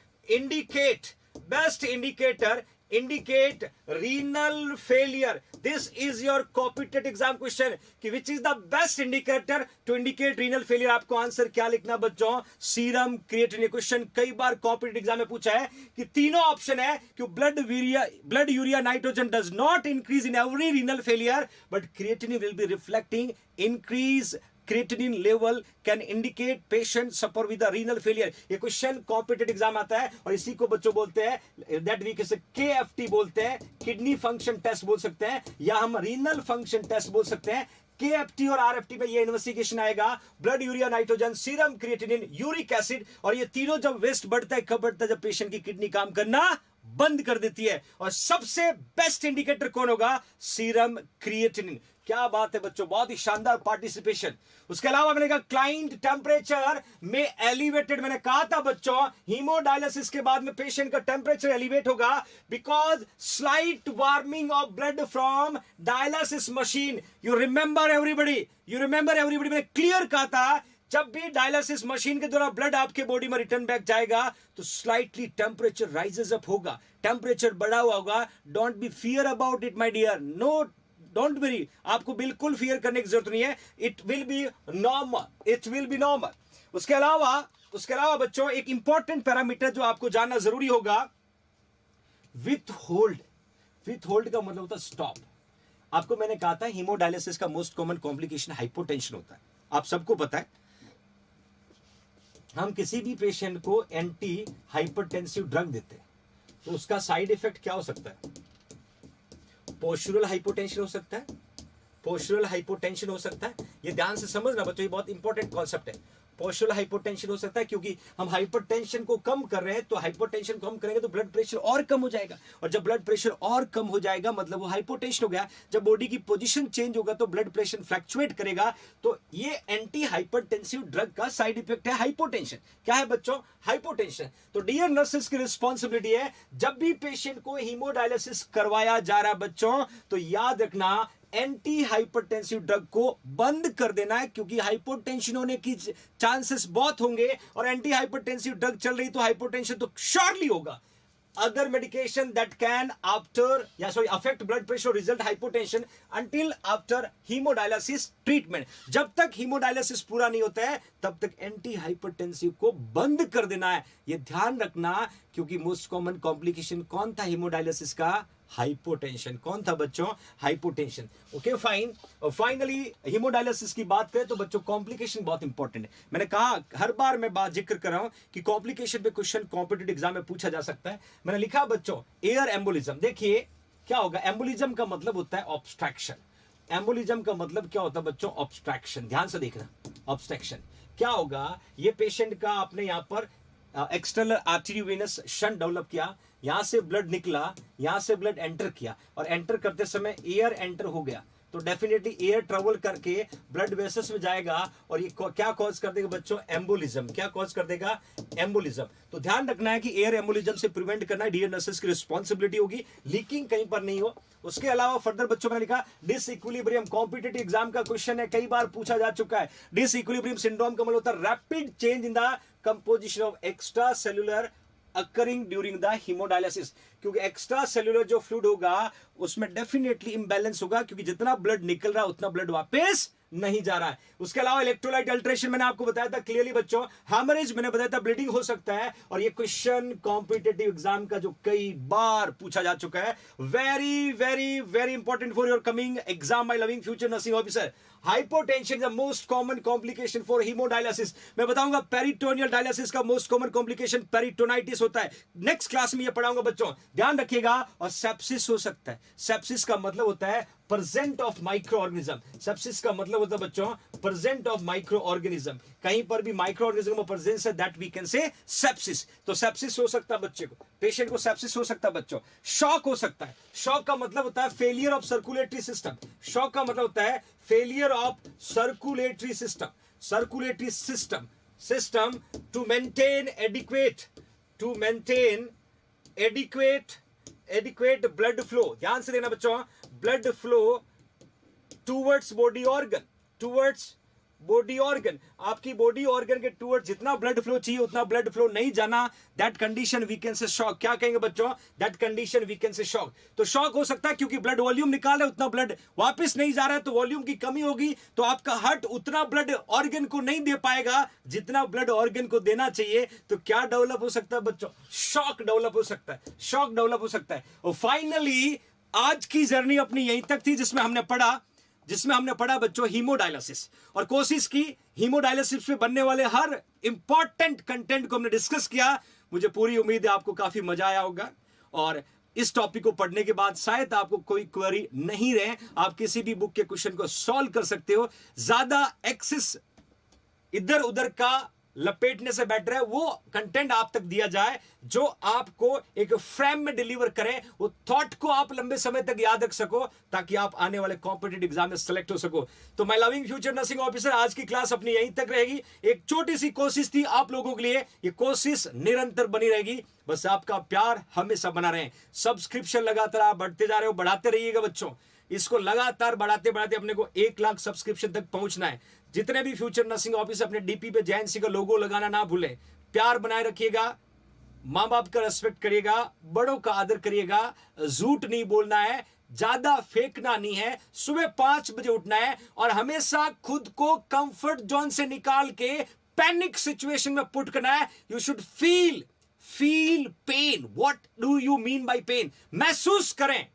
indicate renal failure. This is your competitive exam question कि which is the best indicator to indicate renal failure। आपको आंसर क्या लिखना बच्चों, सीरम क्रिएटिनिन। क्वेश्चन कई बार कॉम्पिटिटिव एग्जाम में पूछा है कि तीनों ऑप्शन है कि blood urea nitrogen does not increase in every renal failure but creatinine will be reflecting increase creatinine level can indicate patient suffer with the renal failure। ये question competitive exam आता है और इसी को बच्चों बोलते हैं, दैट वी कैसे KFT बोलते हैं, किडनी फंक्शन टेस्ट बोल सकते हैं या हम रीनल फंक्शन टेस्ट बोल सकते हैं। KFT और RFT में ये इन्वेस्टिगेशन आएगा, blood urea nitrogen, serum creatinine, uric acid. और ये तीनों जब वेस्ट बढ़ता है, कब बढ़ता है, जब पेशेंट की किडनी काम करना बंद कर देती है। और सबसे बेस्ट इंडिकेटर कौन होगा, सीरम क्रिएटिनिन। क्या बात है बच्चों, बहुत ही शानदार पार्टिसिपेशन। उसके अलावा मैंने कहा क्लाइंट टेम्परेचर में एलिवेटेड। मैंने कहा था बच्चों हीमोडायलिसिस के बाद में पेशेंट का टेम्परेचर एलिवेट होगा because slight warming of blood from dialysis machine. You remember everybody, मैंने क्लियर कहा था जब भी डायलिसिस मशीन के द्वारा ब्लड आपके बॉडी में रिटर्न बैक जाएगा तो स्लाइटली टेम्परेचर राइजेस अप होगा, टेम्परेचर बढ़ा हुआ होगा। Don't be fear about it my dear, no don't worry, आपको बिल्कुल फियर करने की जरूरत नहीं है। इट विल बी नॉर्मल, उसके अलावा बच्चों एक इंपॉर्टेंट पैरामीटर जो आपको जानना जरूरी होगा, विथ होल्ड। विथ होल्ड का मतलब होता है स्टॉप। आपको मैंने कहा था हीमोडायलिसिस का मोस्ट कॉमन कॉम्प्लिकेशन हाइपोटेंशन होता है, आप सबको पता है। हम किसी भी पेशेंट को एंटी हाइपरटेंसिव ड्रग देते हैं तो उसका साइड इफेक्ट क्या हो सकता है? पोस्चरल हाइपोटेंशन हो सकता है, पोस्चरल हाइपोटेंशन हो सकता है। ये ध्यान से समझना बच्चों, ये बहुत इंपॉर्टेंट कॉन्सेप्ट है। पोस्चरल हाइपोटेंशन हो सकता है क्योंकि हम हाइपरटेंशन को कम कर रहे हैं, तो हाइपरटेंशन कम करेंगे तो ब्लड प्रेशर और कम हो जाएगा, और जब ब्लड प्रेशर और कम हो जाएगा मतलब वो हाइपोटेंशन हो गया। जब बॉडी की पोजीशन चेंज होगा तो ब्लड प्रेशर फ्लक्चुएट करेगा। तो ये एंटी हाइपरटेंसिव ड्रग का साइड इफेक्ट है हाइपोटेंशन। क्या है बच्चों? हाइपोटेंशन। तो डियर नर्सेस की रिस्पॉन्सिबिलिटी है, जब भी पेशेंट को हीमोडायलिसिस करवाया जा रहा है बच्चों, तो याद रखना एंटी हाइपरटेंसिव ड्रग को बंद कर देना है, क्योंकि हाइपोटेंशन होने की चांसेस बहुत होंगे, और एंटी हाइपरटेंसिव ड्रग चल रही तो हाइपोटेंशन तो शॉर्टली होगा। other medication that can affect blood pressure result hypotension until after hemodialysis treatment। जब तक हीमोडायलिसिस पूरा नहीं होता है तब तक एंटी हाइपरटेंसिव को बंद कर देना है, ये ध्यान रखना। क्योंकि मोस्ट कॉमन कॉम्प्लिकेशन कौन था हीमोडायलिसिस का? हाइपोटेंशन। कौन था बच्चों? हाइपोटेंशन। Okay fine. और फाइनली हीमोडायलिसिस की बात करें तो बच्चों कॉम्प्लिकेशन बहुत इंपॉर्टेंट है। मैंने कहा हर बार मैं बात जिक्र कर रहा हूं कि कॉम्प्लिकेशन पे क्वेश्चन कॉम्पिटिटिव एग्जाम में पूछा जा सकता है। मैंने लिखा बच्चों एयर एम्बोलिज्म। देखिए क्या होगा, एम्बोलिज्म का मतलब होता है ऑब्स्ट्रक्शन। एम्बोलिज्म का मतलब क्या होता है बच्चों? ऑब्स्ट्रक्शन। ध्यान से देखना, ऑब्स्ट्रक्शन क्या होगा। ये पेशेंट का आपने यहां पर external artery venous shunt develop किया, यहां से ब्लड निकला, यहां से ब्लड एंटर किया, और एंटर करते समय एयर एंटर हो गया, तो डेफिनेटली एयर ट्रेवल करके ब्लड वेसल्स में जाएगा, और ये क्या कॉज कर देगा बच्चों? एम्बोलिज्म। क्या कॉज कर देगा? एम्बोलिज्म। तो ध्यान रखना है कि एयर एम्बोलिज्म से प्रिवेंट करना डियर नर्सेस की रिस्पॉन्सिबिलिटी होगी, लीकिंग कहीं पर नहीं हो। उसके अलावा फर्दर बच्चों मैंने लिखा डिसइक्विलिब्रियम। कॉम्पिटिटिव एग्जाम का क्वेश्चन है, कई बार पूछा जा चुका है। डिसइक्विलिब्रियम सिंड्रोम का मतलब होता है rapid change in the composition of extra cellular occurring during the haemodialysis. क्योंकि एक्स्ट्रा सेलुलर जो फ्लूइड होगा उसमें डेफिनेटली इंबैलेंस होगा, क्योंकि जितना ब्लड निकल रहा है उतना ब्लड वापस नहीं जा रहा है। उसके अलावा इलेक्ट्रोलाइट अल्ट्रेशन मैंने आपको बताया था क्लियरली बच्चों। हैमरेज मैंने बताया था, ब्लीडिंग हो सकता है, और ये क्वेश्चन कॉम्पिटिटिव एग्जाम का जो कई बार पूछा जा चुका है। Very very very important for your coming exam my loving future nursing officer. Hypotension is the most common complication for haemodialysis. मैं बताऊंगा पेरिटोनियल डायलिसिस का मोस्ट कॉमन कॉम्प्लिकेशन पेरिटोनाइटिस होता है। नेक्स्ट क्लास में ये पढ़ाऊंगा बच्चों, ध्यान रखिएगा। और सेप्सिस हो सकता है। सेप्सिस का मतलब होता है present of micro organism. Sepsis का मतलब होता है बच्चों प्रेजेंट ऑफ माइक्रो ऑर्गेनिज्म। कहीं पर भी माइक्रो ऑर्गेनिज्म प्रेजेंस है that we can say sepsis. तो सेप्सिस हो सकता है बच्चे को, पेशेंट को सेप्सिस हो सकता है बच्चों। शॉक हो सकता है। शॉक का मतलब होता है failure of circulatory system. Shock का मतलब होता है failure of circulatory system. Circulatory system to maintain adequate blood flow. ध्यान से देना बच्चों, blood flow towards body organ. आपकी बॉडी ऑर्गन के टूवर्ड्स जितना ब्लड फ्लो चाहिए उतना ब्लड फ्लो नहीं जाना, that condition we can say shock. क्या कहेंगे बच्चों? That condition we can say shock. तो शॉक हो सकता है क्योंकि ब्लड वॉल्यूम निकाल रहा है, उतना ब्लड वापस नहीं जा रहा है, तो वॉल्यूम की कमी होगी, तो आपका हार्ट उतना ब्लड ऑर्गन को नहीं दे पाएगा जितना ब्लड ऑर्गन को देना चाहिए। तो क्या डेवलप हो सकता है बच्चों? शॉक डेवलप हो सकता है। शॉक डेवलप हो सकता है। और फाइनली आज की जर्नी अपनी यहीं तक थी, जिसमें हमने पढ़ा बच्चों हीमोडायलिसिस, और कोशिश की हीमोडायलिसिस पे बनने वाले हर इंपॉर्टेंट कंटेंट को हमने डिस्कस किया। मुझे पूरी उम्मीद है आपको काफी मजा आया होगा, और इस टॉपिक को पढ़ने के बाद शायद आपको कोई क्वेरी नहीं रहे, आप किसी भी बुक के क्वेश्चन को सॉल्व कर सकते हो। ज्यादा एक्सेस इधर उधर का लपेटने से बेटर है वो कंटेंट आप तक दिया जाए जो आपको एक फ्रेम में डिलीवर करे, वो थॉट को आप लंबे समय तक याद रख सको, ताकि आप आने वाले कॉम्पिटिटिव एग्जाम में सेलेक्ट हो सको। तो my loving future nursing officer, आज की क्लास अपनी यहीं तक रहेगी। एक छोटी सी कोशिश थी आप लोगों के लिए, ये कोशिश निरंतर बनी रहेगी, बस आपका प्यार हमेशा बना रहे। सब्सक्रिप्शन लगातार आप बढ़ते जा रहे हो, बढ़ाते रहिएगा बच्चों। इसको लगातार बढ़ाते बढ़ाते अपने को 1 लाख सब्सक्रिप्शन तक पहुंचना है। जितने भी फ्यूचर नर्सिंग ऑफिसर अपने डीपी पे जैन का लोगो लगाना ना भूलें। प्यार बनाए रखिएगा, माँ बाप का रेस्पेक्ट करिएगा, बड़ों का आदर करिएगा, झूठ नहीं बोलना है, ज्यादा फेंकना नहीं है, सुबह 5 बजे उठना है, और हमेशा खुद को कंफर्ट जोन से निकाल के पैनिक सिचुएशन में पुट करना है। You should feel pain. What do you mean by pain? महसूस करें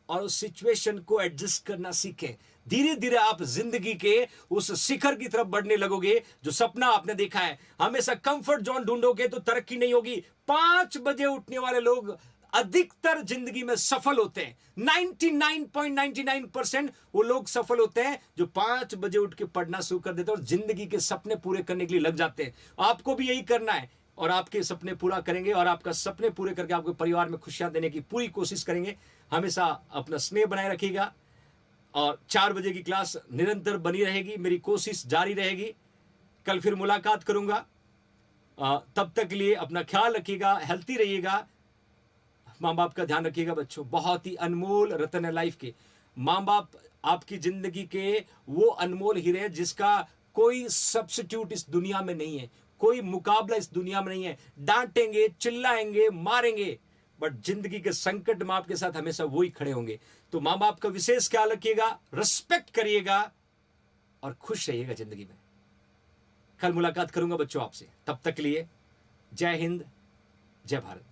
और उस सिचुएशन को एडजस्ट करना सीखें। धीरे धीरे आप जिंदगी के उस शिखर की तरफ बढ़ने लगोगे जो सपना आपने देखा है। हमेशा कंफर्ट जोन ढूंढोगे तो तरक्की नहीं होगी। 5 बजे उठने वाले लोग अधिकतर जिंदगी में सफल होते हैं। 99.99% वो लोग सफल होते हैं जो 5 बजे उठ के पढ़ना शुरू कर देते हैं और जिंदगी के सपने पूरे करने के लिए लग जाते हैं। आपको भी यही करना है और आपके सपने पूरा करेंगे और आपका सपने पूरे करके आपके परिवार में खुशियां देने की पूरी कोशिश करेंगे। हमेशा अपना स्नेह बनाए रखिएगा और 4 बजे की क्लास निरंतर बनी रहेगी, मेरी कोशिश जारी रहेगी। कल फिर मुलाकात करूंगा। तब तक के लिए अपना ख्याल रखिएगा, हेल्थी रहिएगा, माँ बाप का ध्यान रखिएगा। बच्चों, बहुत ही अनमोल रत्न है लाइफ के। माँ बाप आपकी जिंदगी के वो अनमोल हीरे हैं जिसका कोई सब्स्टिट्यूट इस दुनिया में नहीं है, कोई मुकाबला इस दुनिया में नहीं है। डांटेंगे, चिल्लाएंगे, मारेंगे, बट जिंदगी के संकट में आपके साथ हमेशा वो ही खड़े होंगे। तो माँ बाप का विशेष ख्याल रखिएगा, रिस्पेक्ट करिएगा और खुश रहिएगा जिंदगी में। कल मुलाकात करूंगा बच्चों आपसे। तब तक के लिए जय हिंद, जय भारत।